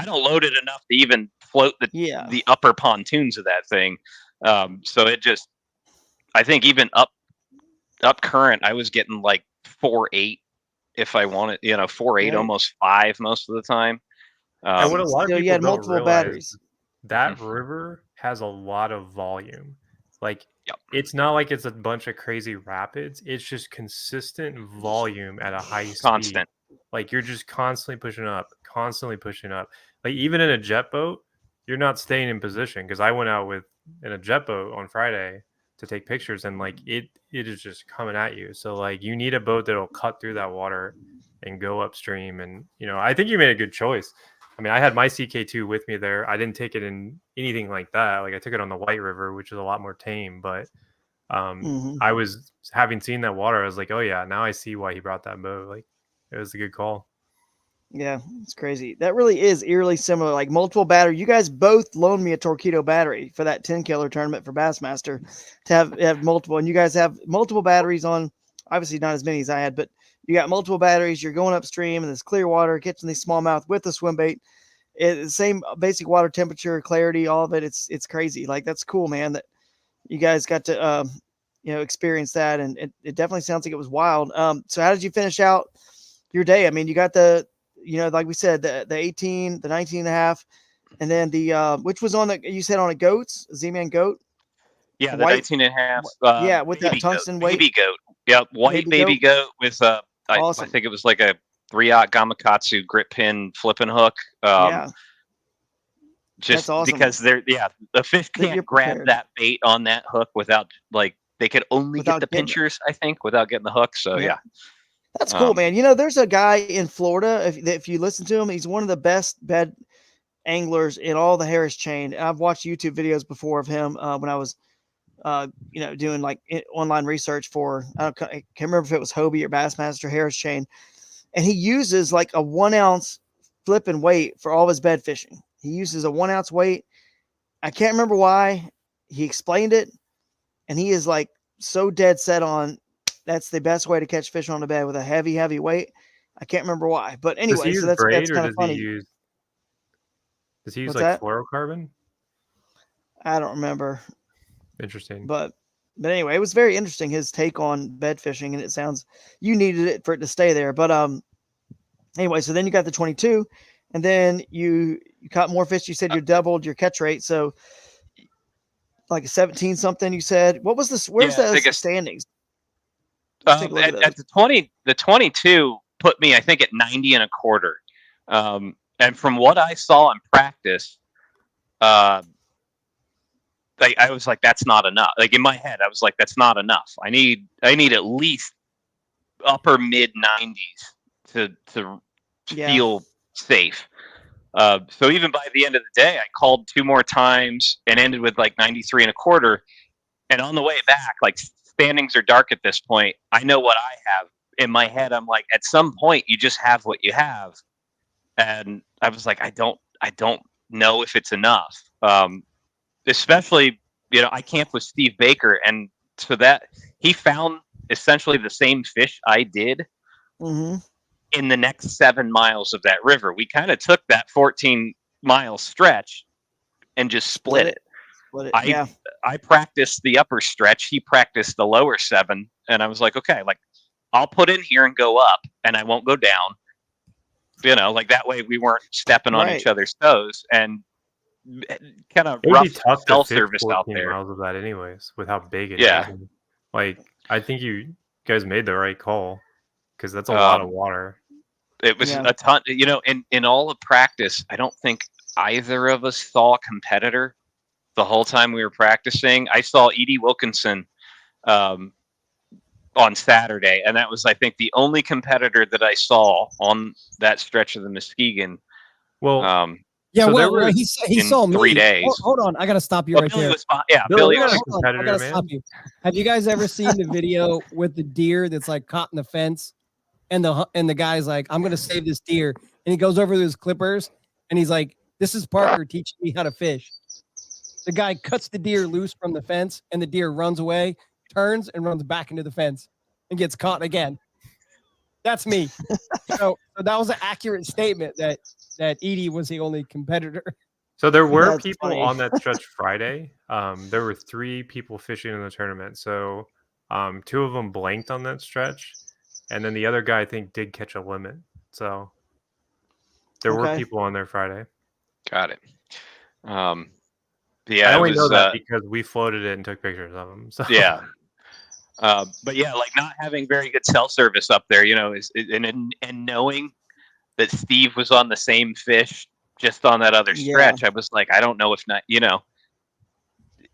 load it enough to even float the upper pontoons of that thing. So it just, I think even up current, I was getting like 4.8 if I wanted, 4.8, Right. almost 5 most of the time. And what a lot of So you people had don't multiple realize, batteries. that river has a lot of volume. Like, Yep. it's not like it's a bunch of crazy rapids. It's just consistent volume at a high speed. Constant. Like, you're just constantly pushing up, constantly pushing up. Like, even in a jet boat, you're not staying in position, because I went out in a jet boat on Friday to take pictures, and like it is just coming at you. So like, you need a boat that'll cut through that water and go upstream. And I think you made a good choice. I mean, I had my CK2 with me there. I didn't take it in anything like that. Like, I took it on the White River, which is a lot more tame. But I was, having seen that water, I was like, oh yeah, now I see why he brought that boat. Like, it was a good call. Yeah, it's crazy. That really is eerily similar. Like multiple battery. You guys both loaned me a Torpedo battery for that 10 killer tournament for Bassmaster to have multiple. And you guys have multiple batteries on. Obviously, not as many as I had, but you got multiple batteries. You're going upstream in this clear water, catching these smallmouth with the swim bait. It's the same basic water temperature, clarity, all of it. It's crazy. Like, that's cool, man. That you guys got to experience that, and it definitely sounds like it was wild. So how did you finish out your day? I mean, you got the like we said, the 18, the 19 and a half, and then the which was on the, you said on a goats, Z-Man goat. Yeah, the White- 19 and a half. yeah, with that baby tungsten goat, weight. baby goat. Yep, white baby goat with I Awesome. think it was like a 3/0 Gamakatsu grip pin flipping hook. Yeah, Just that's awesome. because the fish That you're can't grab prepared. that bait on that hook without, like, they could only Without get the getting it. pinchers, I think, without getting the hook. So Yeah. yeah. That's cool, man. There's a guy in Florida. If you listen to him, he's one of the best bed anglers in all the Harris chain. And I've watched YouTube videos before of him when I was, doing like online research for, I can't remember if it was Hobie or Bassmaster Harris chain. And he uses like a 1 ounce flip and weight for all of his bed fishing. He uses a 1 ounce weight. I can't remember why. He explained it, and he is like so dead set on that's the best way to catch fish on the bed with a heavy weight. I can't remember why, but Does anyway, he so use that's braid, or kind of does funny. he use What's like that? fluorocarbon? I don't remember, Interesting. but anyway, it was very interesting, his take on bed fishing, and it sounds you needed it for it to stay there. But anyway, so then you got the 22, and then you caught more fish. You said you doubled your catch rate, so like a 17 something. You said, what was this? Where's Yeah, I think the it's- standings? Let's take a look at those. At the 22 put me, I think, at 90 and a quarter. And from what I saw in practice, I was like, that's not enough. Like, in my head, I was like, that's not enough. I need at least upper mid 90s to feel safe. So even by the end of the day, I called 2 more times and ended with like 93 and a quarter. And on the way back, like, standings are dark at this point. I know what I have in my head. I'm like, at some point, you just have what you have. And I was like, I don't know if it's enough. Especially, I camped with Steve Baker, and so that he found essentially the same fish I did in the next 7 miles of that river. We kind of took that 14-mile stretch and just split it. I practiced the upper stretch. He practiced the lower 7, and I was like, okay, like, I'll put in here and go up, and I won't go down. Like, that way we weren't stepping on each other's toes, and kind of It would rough be tough cell to fish service out 14 there. miles of that anyways, with how big it Yeah. is. Like, I think you guys made the right call, because that's a lot of water. It was a ton. In all of practice, I don't think either of us saw a competitor the whole time we were practicing. I saw Edie Wilkinson on Saturday, and that was, I think, the only competitor that I saw on that stretch of the Muskegon. Well, yeah, so well, he saw me. 3 days. Hold on, I gotta stop you right Billy there. was fine. Yeah, Billy Billy was was. a competitor, I gotta man. stop you. Have you guys ever seen the video with the deer that's like caught in the fence, and the guy's like, I'm gonna save this deer, and he goes over to his clippers, and he's like, this is Parker teaching me how to fish. The guy cuts the deer loose from the fence, and the deer runs away, turns, and runs back into the fence, and gets caught again. That's me. So that was an accurate statement that Edie was the only competitor. So there were That's people funny. on that stretch Friday. There were 3 people fishing in the tournament. So 2 of them blanked on that stretch. and then the other guy I think did catch a limit. So there were Okay. people on there Friday. Got it. I Yeah, it only know was. that because we floated it and took pictures of them. So Yeah. But yeah, like not having very good cell service up there, and knowing that Steve was on the same fish just on that other Yeah. stretch, I was like, I don't know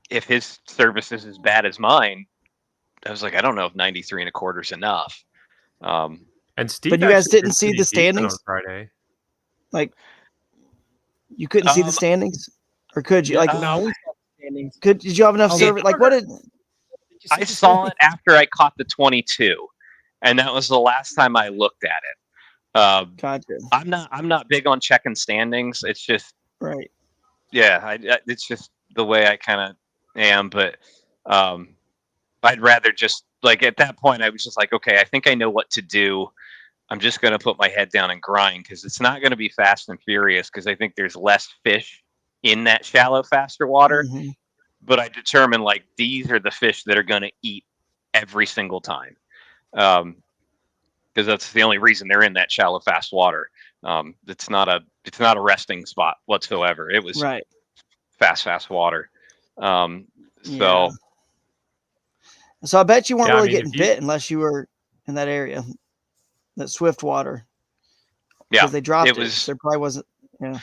if his service is as bad as mine. I was like, I don't know if 93 and a quarter is enough. and Steve, But you guys actually didn't did see pretty the decent standings? on Friday. Like, you couldn't see the Um, standings, or could you? Like, No, we saw the standings. did you have enough Oh, service? Like, what did? Did you see I the saw it standings? after I caught the 22, and that was the last time I looked at it. Gotcha. I'm not big on checking standings. It's just Right. yeah, it's just the way I kind of am. But I'd rather just like at that point, I was just like, okay, I think I know what to do. I'm just going to put my head down and grind because it's not going to be fast and furious because I think there's less fish in that shallow, faster water. Mhm. But I determined like these are the fish that are going to eat every single time. Because that's the only reason they're in that shallow, fast water. It's not a resting spot whatsoever. It was Right. fast water. Yeah. So So I bet you weren't Yeah, I really mean, getting if you bit unless you were in that area, that swift water, yeah, because they dropped it it. was There probably wasn't. Yeah.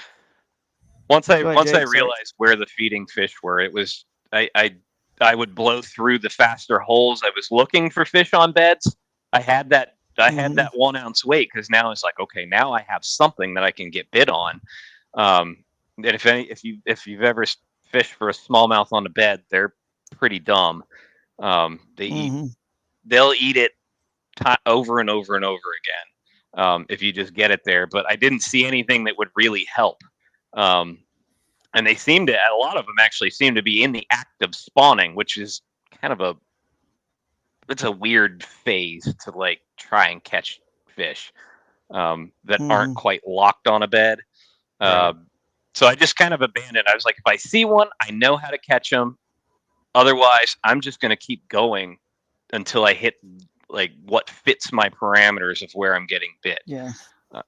once I Go ahead, once I Jake. Sorry. realized where the feeding fish were. It was I would blow through the faster holes. I was looking for fish on beds. I had that Mhm. 1 ounce weight because now it's like okay, now I have something that I can get bit on. And if you've ever fished for a smallmouth on the bed, they're pretty dumb. Mhm. They'll eat it over and over and over again if you just get it there. But I didn't see anything that would really help. And a lot of them actually seem to be in the act of spawning, which is kind of it's a weird phase to like try and catch fish that aren't Mhm. quite locked on a bed. right. So I just kind of abandoned. I was like, if I see one, I know how to catch them. Otherwise, I'm just going to keep going until I hit like what fits my parameters of where I'm getting bit. Yeah. Uh,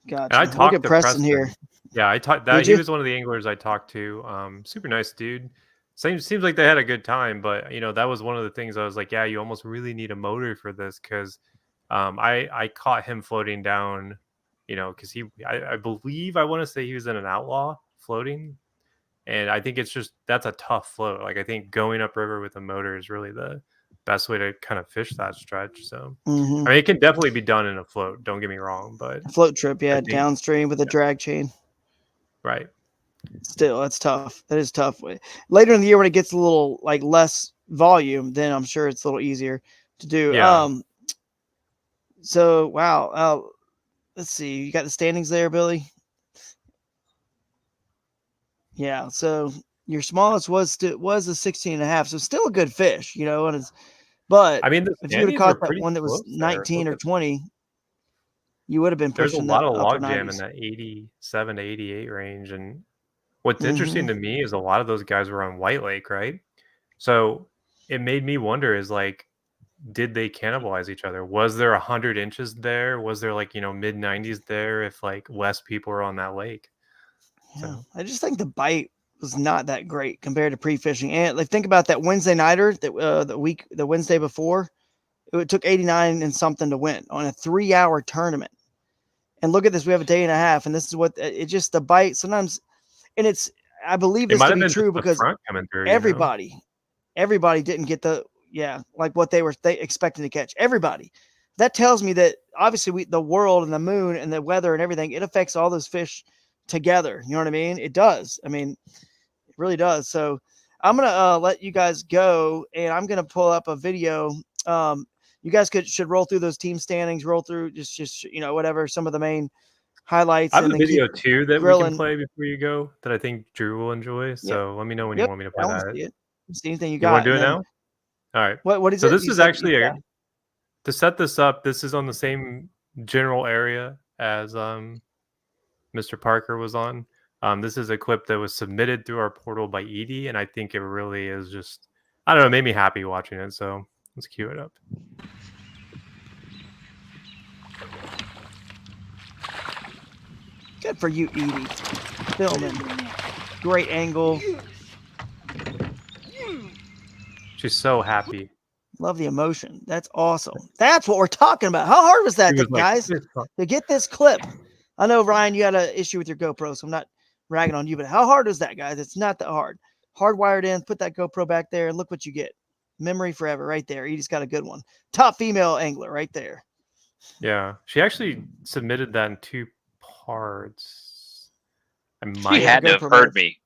And I Gotcha. Look talked at to Preston here. Preston. Yeah, I talked that Did he you? was one of the anglers I talked to. Super nice dude. Seems like they had a good time, but that was one of the things I was like, yeah, you almost really need a motor for this because I caught him floating down, because I believe I want to say he was in an outlaw floating, and I think that's a tough float. Like I think going upriver with a motor is really the best way to kind of fish that stretch. So Mhm. I mean, it can definitely be done in a float. Don't get me wrong, but Float trip. I Yeah. think Downstream with a drag chain. right. Still, that's tough. That is tough. Later in the year, when it gets a little like less volume, then I'm sure it's a little easier to do. Yeah. So wow. Let's see. You got the standings there, Billy. Yeah. So your smallest was a 16 and a half. So still a good fish, and but I mean, the if you would have standings were caught that pretty one that was close there. 19 or 20, you would have been There's a pushing lot the of upper log jam in 90s. that 87 to 88 range. And what's Hmm. interesting to me is a lot of those guys were on White Lake, right? So it made me wonder is like, did they cannibalize each other? Was there 100 inches there? Was there like, mid 90s there if like less people were on that lake? Yeah. So I just think the bite was not that great compared to pre-fishing. And like think about that Wednesday nighter that the Wednesday before, it took 89 and something to win on a 3-hour tournament. And look at this, we have a day and a half, and this is what it just the bite sometimes, and I believe it this might to have be been just true the because front coming through, everybody didn't get like what they expecting to catch. Everybody. That tells me that obviously the world and the moon and the weather and everything, it affects all those fish together. You know what I mean? It does. I mean, it really does. So I'm gonna let you guys go, and I'm gonna pull up a video. You guys should roll through those team standings, roll through just whatever some of the main highlights, I have and a then keep video too that we can grilling. play before you go that I think Drew will enjoy. Yep, So let me know when you yep. want me to I play want to that. see it. See anything you You want got, to do and it then now? All right. what is So it? this You is said, actually yeah. to set this up. This is on the same general area as Mr. Parker was on. This is a clip that was submitted through our portal by Edie, and I think it really is just, I don't know, it made me happy watching it. So let's cue it up. Good for you, Edie. Filming. Great angle. She's so happy. Love the emotion. That's awesome. That's what we're talking about. How hard was that, She was like, guys, to get this clip? I know, Ryan, you had an issue with your GoPro, so I'm not ragging on you, but how hard is that, guys? It's not that hard. Hardwired in, put that GoPro back there, and look what you get. Memory forever right there. Edie's got a good one. Top female angler right there. Yeah, she actually submitted that in 2 parts. She had to have heard me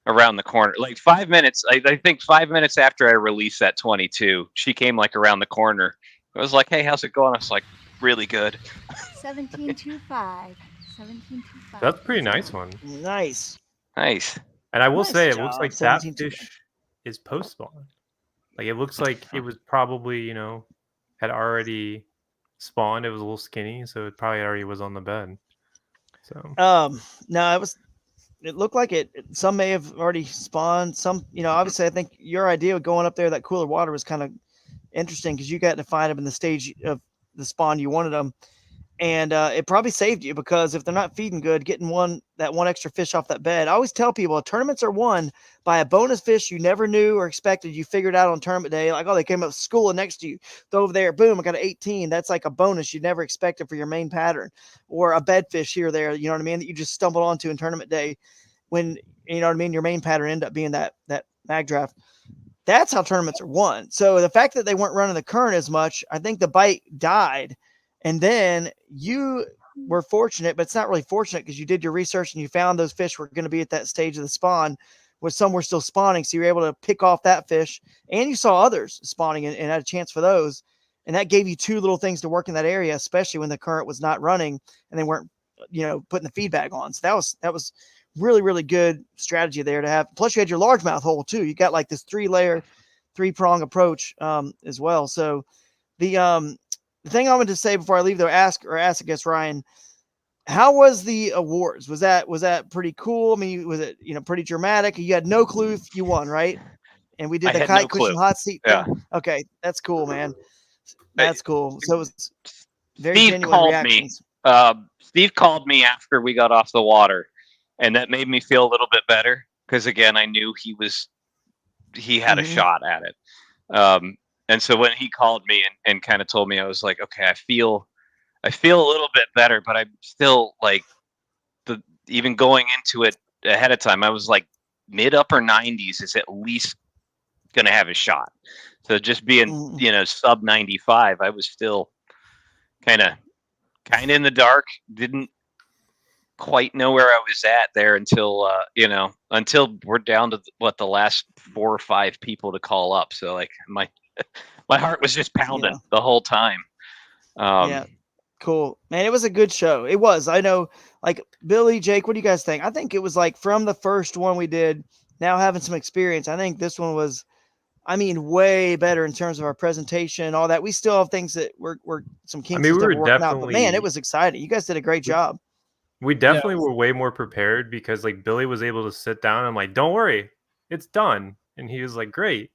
around the corner, like 5 minutes. I think 5 minutes after I released that 22, she came like around the corner. I was like, "Hey, how's it going?" I was like, "Really good." 1725. 1725. That's a pretty nice one. Nice. Nice. And I will Nice say, it job, looks like that 17. fish is post spawn. Like it looks like it was probably, you know, had already spawned. It was a little skinny, so it probably already was on the bed. So No, it looked like it. Some may have already spawned. Some, obviously, I think your idea of going up there, that cooler water, was kind of interesting because you got to find them in the stage of the spawn you wanted them, and it probably saved you because if they're not feeding good, getting that one extra fish off that bed. I always tell people tournaments are won by a bonus fish you never knew or expected. You figured out on tournament day, like, oh, they came up schooling next to you. Throw over there, boom, I got an 18. That's like a bonus you never expected for your main pattern, or a bed fish here or there. You know what I mean? That you just stumbled onto in tournament day. When you know what I mean, your main pattern ended up being that mag draft. That's how tournaments are won. So the fact that they weren't running the current as much, I think the bite died. And then you were fortunate, but it's not really fortunate because you did your research and you found those fish were going to be at that stage of the spawn where some were still spawning. So you were able to pick off that fish, and you saw others spawning and had a chance for those. And that gave you 2 little things to work in that area, especially when the current was not running and they weren't, putting the feedback on. So that was really, really good strategy there to have. Plus you had your largemouth hole too. You got like this 3-prong approach as well. So the thing I wanted to say before I leave, though, ask, I guess, Ryan, how was the awards? Was that pretty cool? I mean, was it, pretty dramatic? You had no clue if you won, right? And we did the kite cushion hot seat thing. Yeah. Okay. That's cool, man. That's cool. So it was very Steve genuine called reactions. Steve called me after we got off the water, and that made me feel a little bit better because, again, I knew he had a shot at it. And so when he called me and kind of told me, I was like, okay, I feel a little bit better, but I'm still like even going into it ahead of time, I was like mid upper 90s is at least going to have a shot. So just being, sub 95, I was still kind of in the dark. Didn't quite know where I was at there until we're down to the last 4 or 5 people to call up. So like my heart was just pounding the whole time. Cool, man. It was a good show. It was. I know, like, Billy, Jake, what do you guys think? I think it was like from the first one we did, now having some experience, I think this one was, way better in terms of our presentation, all that. We still have things that were some kinks we were working out, but man, it was exciting. You guys did a great job. We definitely were way more prepared because like Billy was able to sit down and I'm like, don't worry, it's done. And he was like, great.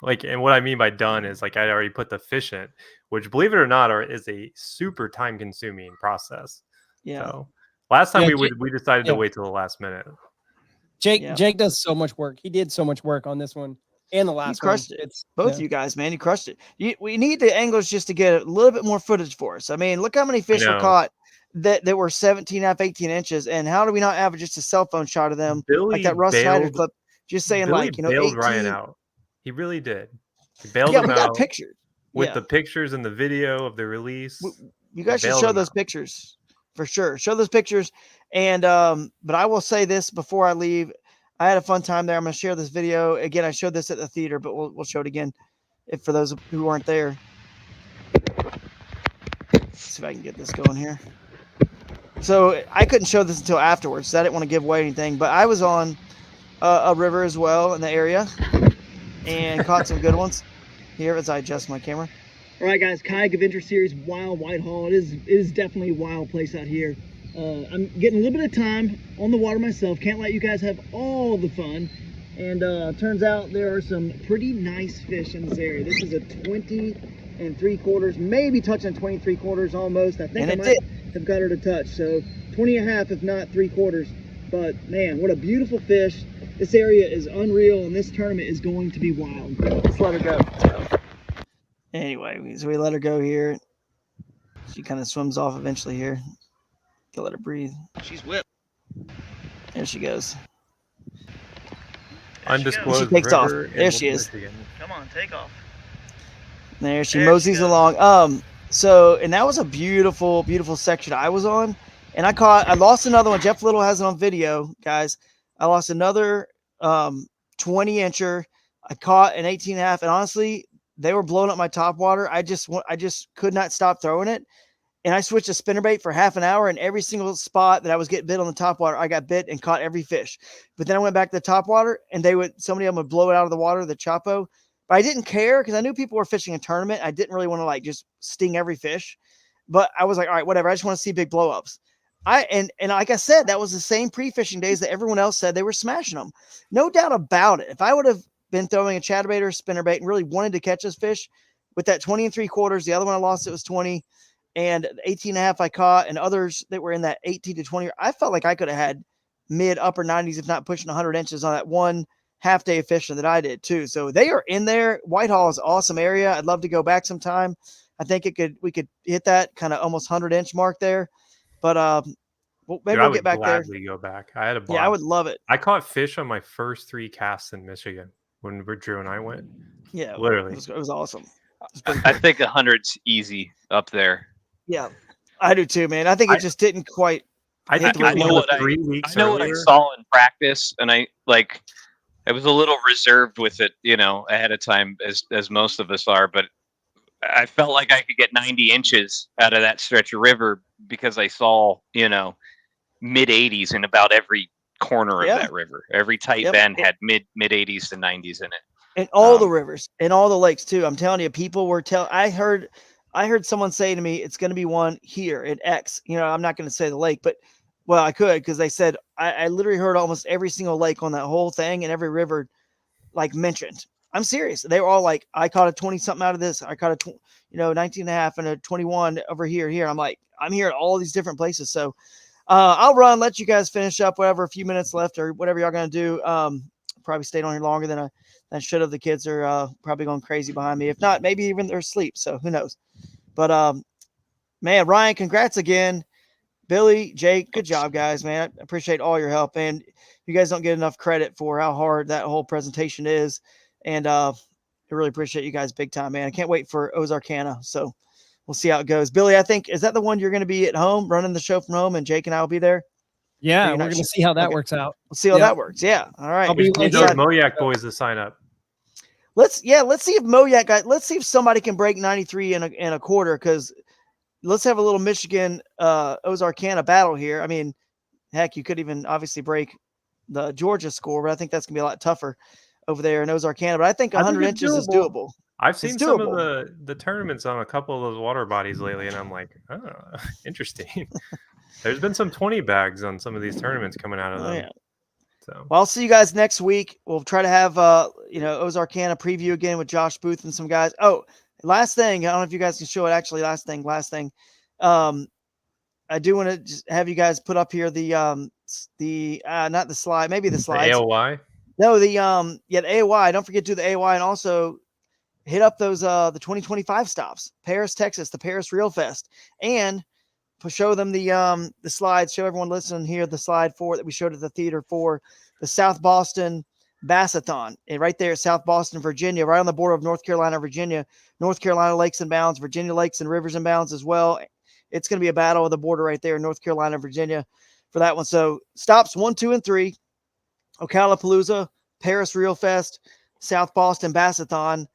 Like, and what I mean by done is like I already put the fish in, which, believe it or not, is a super time consuming process. Yeah. So last time we decided to wait till the last minute. Jake does so much work. He did so much work on this one and the last one. Crushed it. It's both you guys, man. You crushed it. We need the anglers just to get a little bit more footage for us. I mean, look how many fish were caught that were 17.5, 18 inches, and how do we not have just a cell phone shot of them like that Russ Snyder clip? Just saying, Billy bailed 18, Ryan out. He really did. He bailed him out. Got pictures with the pictures and the video of the release. You guys should show those pictures for sure. Show those pictures. And but I will say this before I leave. I had a fun time there. I'm going to share this video again. I showed this at the theater, but we'll show it again for those who weren't there. Let's see if I can get this going here. So I couldn't show this until afterwards. So I didn't want to give away anything, but I was on a river as well in the area and caught some good ones. Here as I adjust my camera. All right, guys, Kayak Adventure Series, Wild Whitehall. It is definitely a wild place out here. I'm getting a little bit of time on the water myself. Can't let you guys have all the fun. And turns out there are some pretty nice fish in this area. This is a 20 3/4, maybe touching 23/4 almost. I think I might have got her to touch. So 20 and a half, if not 3/4. But man, what a beautiful fish. This area is unreal, and this tournament is going to be wild. Let's let her go. So, anyway, so we let her go here. She kind of swims off eventually here. Can let her breathe. She's whipped. There she goes. Undisclosed She takes off. river in There she is. Michigan. Come on, take off. There she There she moseys goes. along. So, and that was a beautiful, beautiful section I was on. And I lost another one. Jeff Little has it on video, guys. I lost another 20-incher. I caught an 18 and a half. And honestly, they were blowing up my top water. I just could not stop throwing it. And I switched to spinnerbait for half an hour, and every single spot that I was getting bit on the top water, I got bit and caught every fish. But then I went back to the top water, and somebody of them would blow it out of the water, the Chapo. But I didn't care because I knew people were fishing a tournament. I didn't really want to like just sting every fish. But I was like, all right, whatever. I just want to see big blow-ups. And like I said, that was the same pre-fishing days that everyone else said they were smashing them. No doubt about it. If I would have been throwing a chatterbait or a spinnerbait and really wanted to catch this fish with that 20 3/4, the other one I lost, it was 20. And 18 and a half I caught, and others that were in that 18 to 20. I felt like I could have had mid upper 90s, if not pushing 100 inches on that one half day of fishing that I did too. So they are in there. Whitehall is an awesome area. I'd love to go back sometime. I think we could hit that kind of almost 100-inch mark there. But maybe we'll get back there. I would gladly go back. I had a blast. Yeah, I would love it. I caught fish on my first 3 casts in Michigan when Drew and I went. Yeah, literally. it was awesome. I think 100's easy up there. Yeah, I do too, man. I think it just didn't quite. I think I know what I 3 weeks I know what I earlier. saw in practice, and I was a little reserved with it, ahead of time, as most of us are. But I felt like I could get 90 inches out of that stretch of river because I saw, mid 80s in about every corner of that river. Every tight bend had mid 80s to 90s in it. And all the rivers and all the lakes too. I'm telling you, people were I heard someone say to me, it's going to be one here at X. I'm not going to say the lake, but I could, because they said I literally heard almost every single lake on that whole thing and every river like mentioned. I'm serious. They were all like, I caught a 20 something out of this. I caught a 19 and a half and a 21 over here. I'm like, I'm here at all these different places. So I'll run, let you guys finish up whatever, a few minutes left or whatever y'all going to do. Probably stayed on here longer than I should have. The kids are probably going crazy behind me. If not, maybe even they're asleep. So who knows? But man, Ryan, congrats again. Billy, Jake, good job, guys, man. I appreciate all your help. And you guys don't get enough credit for how hard that whole presentation is. And I really appreciate you guys big time, man. I can't wait for Ozarkana. So we'll see how it goes. Billy, I think, is that the one you're going to be at home running the show from home, and Jake and I will be there? Yeah, we're going to see how that works out. We'll see how that works. Yeah. All right. We need those Moyak boys to sign up. Let's see if Moyak guys, let's see if somebody can break 93 and a quarter, because let's have a little Michigan Ozarkana battle here. I mean, heck, you could even obviously break the Georgia score, but I think that's gonna be a lot tougher over there in Ozarkana. But I think 100 inches is doable. I've seen some of the tournaments on a couple of those water bodies lately, and I'm like, oh, interesting. There's been some 20 bags on some of these tournaments coming out of them. Yeah. So, well, I'll see you guys next week. We'll try to have Ozarkana preview again with Josh Booth and some guys. Oh, last thing, I don't know if you guys can show it. Actually, last thing. I do want to just have you guys put up here the not the slide, maybe the slides. The AOY. No, the AOY. Don't forget to do the AOY, and also hit up those the 2025 stops. Paris, Texas, the Paris Reel Fest, and show them the slides. Show everyone listening here the slide for that we showed at the theater for the South Boston Bassathon, and right there at South Boston, Virginia, right on the border of North Carolina, Virginia. North Carolina lakes and bounds, Virginia lakes and rivers and bounds as well. It's going to be a battle of the border right there in North Carolina, Virginia for that one. So stops 1, 2, and 3, Ocalapalooza, Paris Reel Fest, South Boston Bassathon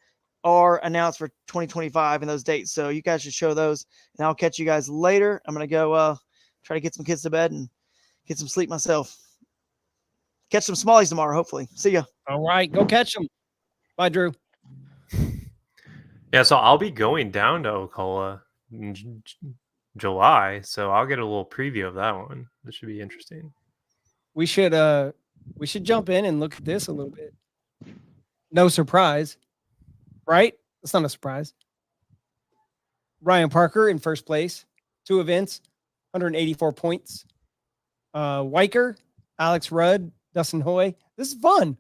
are announced for 2025 in those dates. So you guys should show those, and I'll catch you guys later. I'm going to go try to get some kids to bed and get some sleep myself. Catch some smallies tomorrow, hopefully. See ya. All right. Go catch them. Bye, Drew. Yeah, so I'll be going down to Ocala in July, so I'll get a little preview of that one. This should be interesting. We should jump in and look at this a little bit. No surprise, right? It's not a surprise. Ryan Parker in first place, 2 events, 184 points. Weicker, Alex Rudd, Dustin Hoy. This is fun.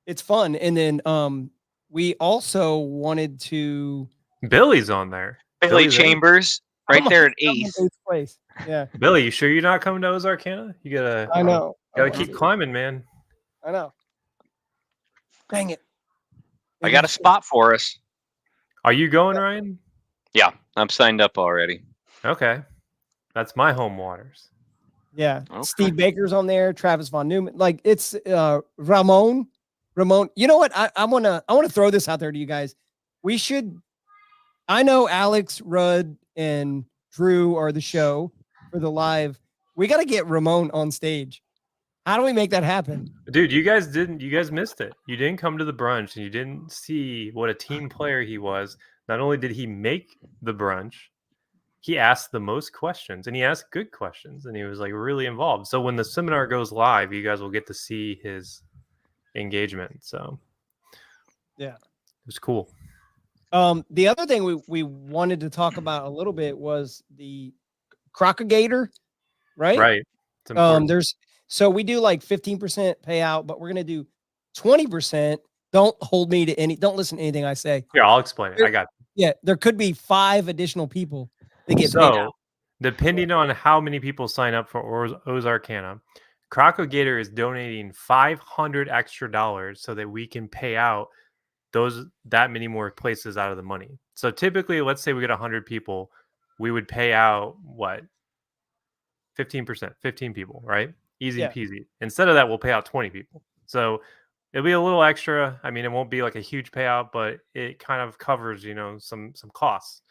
It's fun. And then we also wanted to Billy's on there. Billy Billy's there? Chambers, right there at I'm on eighth. eighth place. Yeah, Billy, you sure you're not coming to Ozarkana? You gotta I know. keep climbing, man. I know. Dang it. I got a spot for us. Are you going, Ryan? Yeah, I'm signed up already. Okay. That's my home waters. Yeah. Okay. Steve Baker's on there, Travis Von Newman. Like it's Ramon. You know what? I wanna throw this out there to you guys. We should I know Alex, Rudd, and Drew are the show for the live. We gotta get Ramon on stage. How do we make that happen? Dude, you guys missed it. You didn't come to the brunch and you didn't see what a team player he was. Not only did he make the brunch, he asked the most questions and he asked good questions and he was like really involved. So when the seminar goes live, you guys will get to see his engagement. So Yeah. it was cool. The other thing we wanted to talk about a little bit was the crocagator, right? Right. It's important. So we do like 15% payout, but we're gonna do 20%. Don't listen to anything I say. Here, I'll explain it. I got you. Yeah, there could be 5 additional people that get paid So out. depending on how many people sign up for Ozarkana, Crocagator is donating $500 extra so that we can pay out that many more places out of the money. So typically, let's say we get 100 people, we would pay out what? 15%, 15 people, right? Easy Yeah. peasy. Instead of that, we'll pay out 20 people. So it'll be a little extra. I mean, it won't be like a huge payout, but it kind of covers, some costs,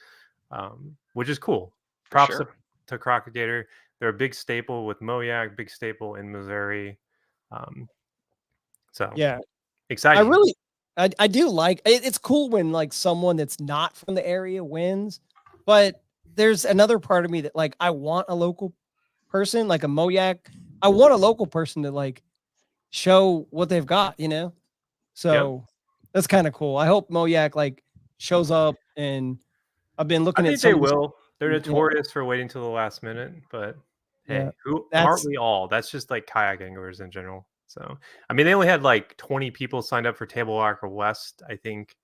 which is cool. Props sure. to Crocagator. They're a big staple with Moyak, big staple in Missouri. So Yeah. exciting. I do like it's cool when like someone that's not from the area wins, but there's another part of me that like I want a local person, like a Moyak. I want a local person to like show what they've got, So that's kind of cool. I hope Moyak like shows up, and I've been looking I at think they some of these- will. They're Yeah. notorious for waiting till the last minute, but Yeah. hey, who That's- aren't we all? That's just like kayak anglers in general. So, I mean, they only had like 20 people signed up for Table Locker West. I think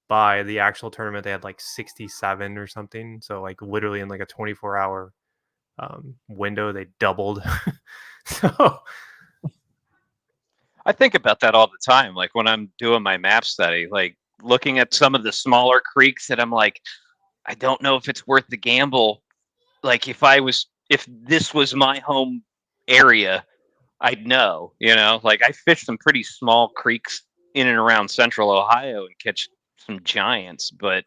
by the actual tournament, they had like 67 or something. So, like, literally in like a 24-hour window, they doubled. So, I think about that all the time. Like when I'm doing my map study, like looking at some of the smaller creeks that I'm like, I don't know if it's worth the gamble. Like if this was my home area, I'd know, like I fished some pretty small creeks in and around central Ohio and catch some giants, but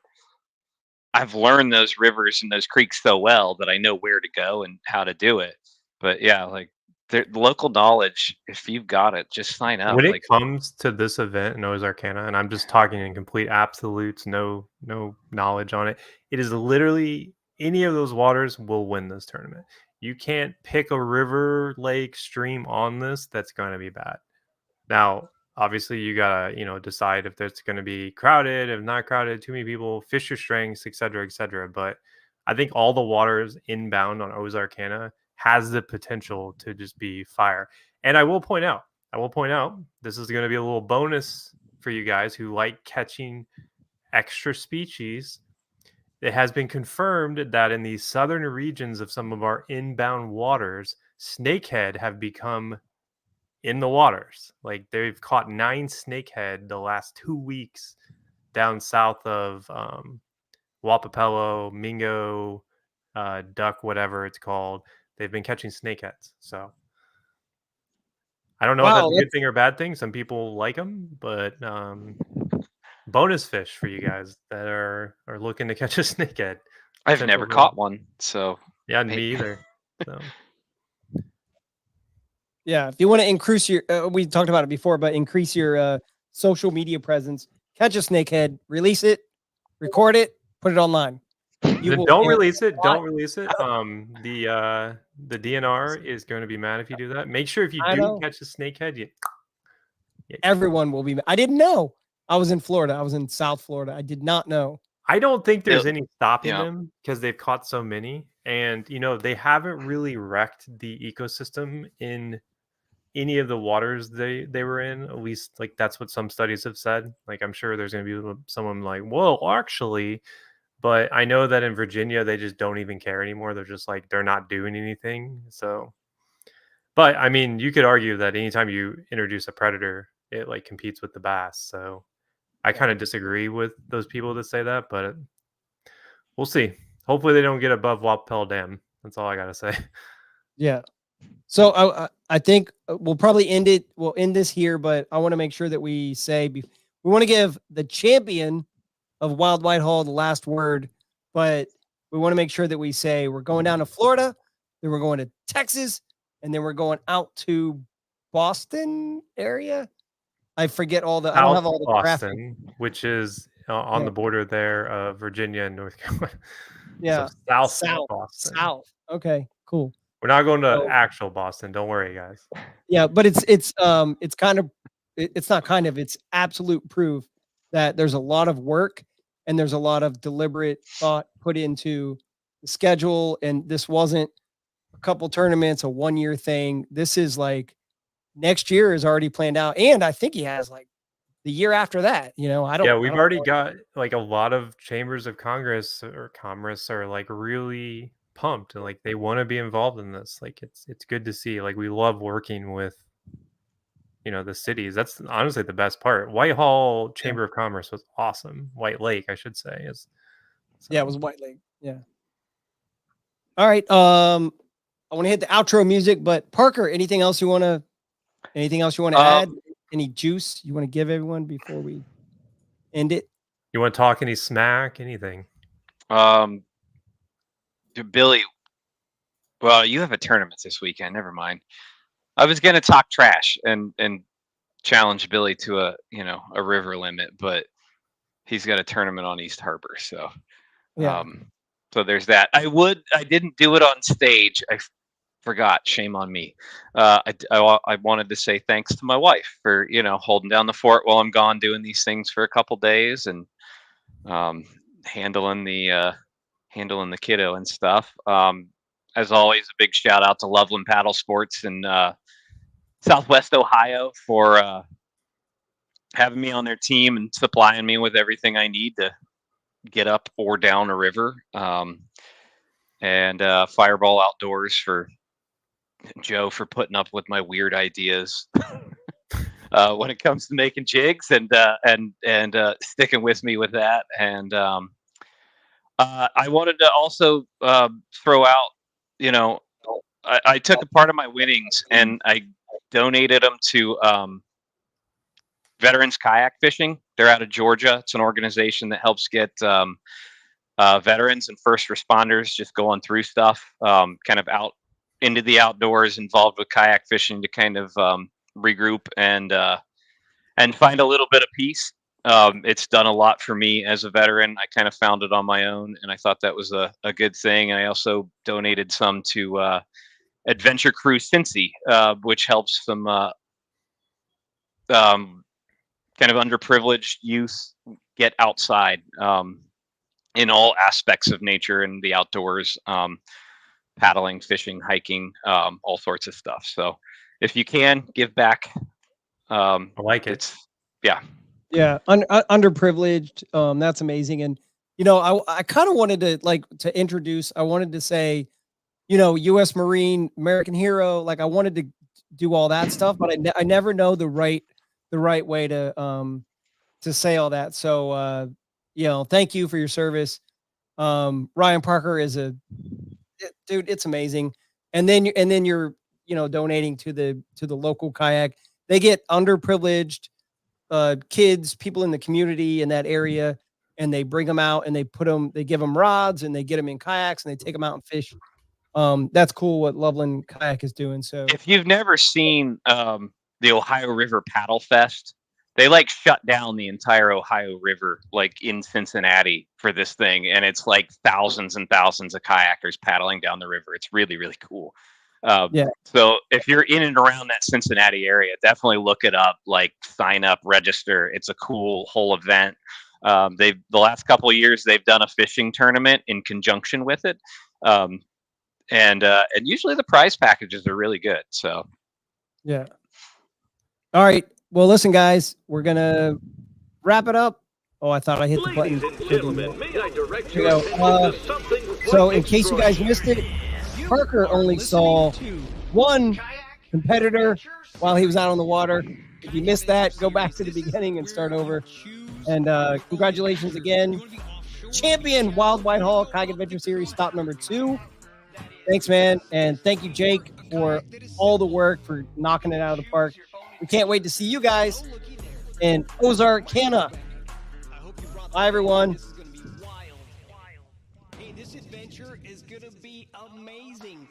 I've learned those rivers and those creeks so well that I know where to go and how to do it. But yeah, like the local knowledge, if you've got it, just sign up. when it Like comes to this event in Ozarkana, and I'm just talking in complete absolutes, no knowledge on it, it is literally any of those waters will win this tournament. You can't pick a river, lake, stream on this that's going to be bad. Now, obviously, you gotta decide if there's going to be crowded, if not crowded, too many people, fish your strengths, etc., etc. But I think all the waters inbound on Ozarkana has the potential to just be fire. And I will point out, this is going to be a little bonus for you guys who like catching extra species. It has been confirmed that in the southern regions of some of our inbound waters, snakehead have become in the waters. Like they've caught 9 snakehead the last 2 weeks down south of Wapapello, Mingo, Duck, whatever it's called. They've been catching snakeheads. So I don't know if that's a good thing or bad thing. Some people like them, but bonus fish for you guys that are looking to catch a snakehead. I've never caught one, so yeah, me either. So. Yeah, if you want to increase your, we talked about it before, but increase your social media presence, catch a snakehead, release it, record it, put it online. Don't release it. Don't release it. The DNR is going to be mad if you do that. Make sure if you do catch a snakehead, everyone will be mad. I didn't know. I was in Florida. I was in South Florida. I did not know. I don't think there's any stopping them because they've caught so many. and they haven't really wrecked the ecosystem in any of the waters they were in. At least like that's what some studies have said. Like I'm sure there's going to be someone like, well, actually, but I know that in Virginia they just don't even care anymore. They're just like they're not doing anything. So, but I mean, you could argue that anytime you introduce a predator, it like competes with the bass. So I kind of disagree with those people that say that, but we'll see. Hopefully they don't get above Wapel Dam. That's all I gotta say. Yeah. So I think we'll probably end it. We'll end this here, but I want to make sure that we say we want to give the champion of Wild Whitehall the last word, but we want to make sure that we say we're going down to Florida, then we're going to Texas, and then we're going out to Boston area. I forget all the. I don't South have all the graphics. Boston, which is on the border there of Virginia and North Carolina. Yeah, So South Boston. South. Okay, cool. We're not going to So- actual Boston. Don't worry, guys. Yeah, but it's kind of it's not kind of it's absolute proof that there's a lot of work and there's a lot of deliberate thought put into the schedule, and this wasn't a couple tournaments, a 1 year thing. This is like next year is already planned out, and I think he has like the year after that. I don't. Yeah, I we've don't already know. got like a lot of chambers of Congress or Commerce are like really pumped and like they want to be involved in this. Like it's good to see. Like we love working with the cities. That's honestly the best part. Whitehall Chamber of Commerce was awesome. White Lake, I should say, is. Yeah, it was White Lake. Yeah. All right. I want to hit the outro music, but Parker, anything else you want to add? Any juice you want to give everyone before we end it? You want to talk any smack, anything? Billy, well, you have a tournament this weekend. Never mind. I was gonna talk trash and challenge Billy to a river limit, but he's got a tournament on East Harbor, so Yeah. so there's that. I didn't do it on stage. I forgot. Shame on me. I wanted to say thanks to my wife for holding down the fort while I'm gone, doing these things for a couple days and handling the kiddo and stuff. As always, a big shout out to Loveland Paddle Sports in Southwest Ohio for having me on their team and supplying me with everything I need to get up or down a river. And Fireball Outdoors for Joe for putting up with my weird ideas when it comes to making jigs and sticking with me with that. And I wanted to also throw out, I took a part of my winnings and I donated them to Veterans Kayak Fishing. They're out of Georgia. It's an organization that helps get veterans and first responders just going through stuff, kind of out into the outdoors, involved with kayak fishing to kind of regroup and find a little bit of peace. It's done a lot for me as a veteran. I kind of found it on my own, and I thought that was a good thing. I also donated some to Adventure Cruise Cincy, which helps some kind of underprivileged youth get outside in all aspects of nature and the outdoors, paddling, fishing, hiking, all sorts of stuff. So if you can give back, I like it. Yeah, underprivileged. That's amazing. And I kind of wanted to introduce. I wanted to say, U.S. Marine, American hero. Like I wanted to do all that stuff, but I never know the right way to say all that. So thank you for your service. Ryan Parker is dude. It's amazing. And then you're donating to the local kayak. They get underprivileged kids, people in the community in that area, and they bring them out and they give them rods and they get them in kayaks and they take them out and fish. That's cool what Loveland Kayak is doing. So if you've never seen the Ohio River Paddle Fest, they shut down the entire Ohio River in Cincinnati for this thing, and it's thousands and thousands of kayakers paddling down the river. It's really, really cool. So if you're in and around that Cincinnati area, definitely look it up, sign up, register. It's a cool whole event. The last couple of years they've done a fishing tournament in conjunction with it. and usually the prize packages are really good. So Yeah. All right. Well, listen, guys, we're gonna wrap it up. Oh, I thought I hit the button. Ladies and gentlemen, may I direct Here your we go. attention to something So, quite in case you guys missed it, Parker only saw one competitor while he was out on the water. If you missed that, go back to the beginning and start over. And congratulations again, champion Wild Whitehall Kayak Adventure Series, stop number 2. Thanks, man, and thank you, Jake, for all the work for knocking it out of the park. We can't wait to see you guys in Ozarkana. Bye, everyone. Hey, this adventure is gonna be amazing.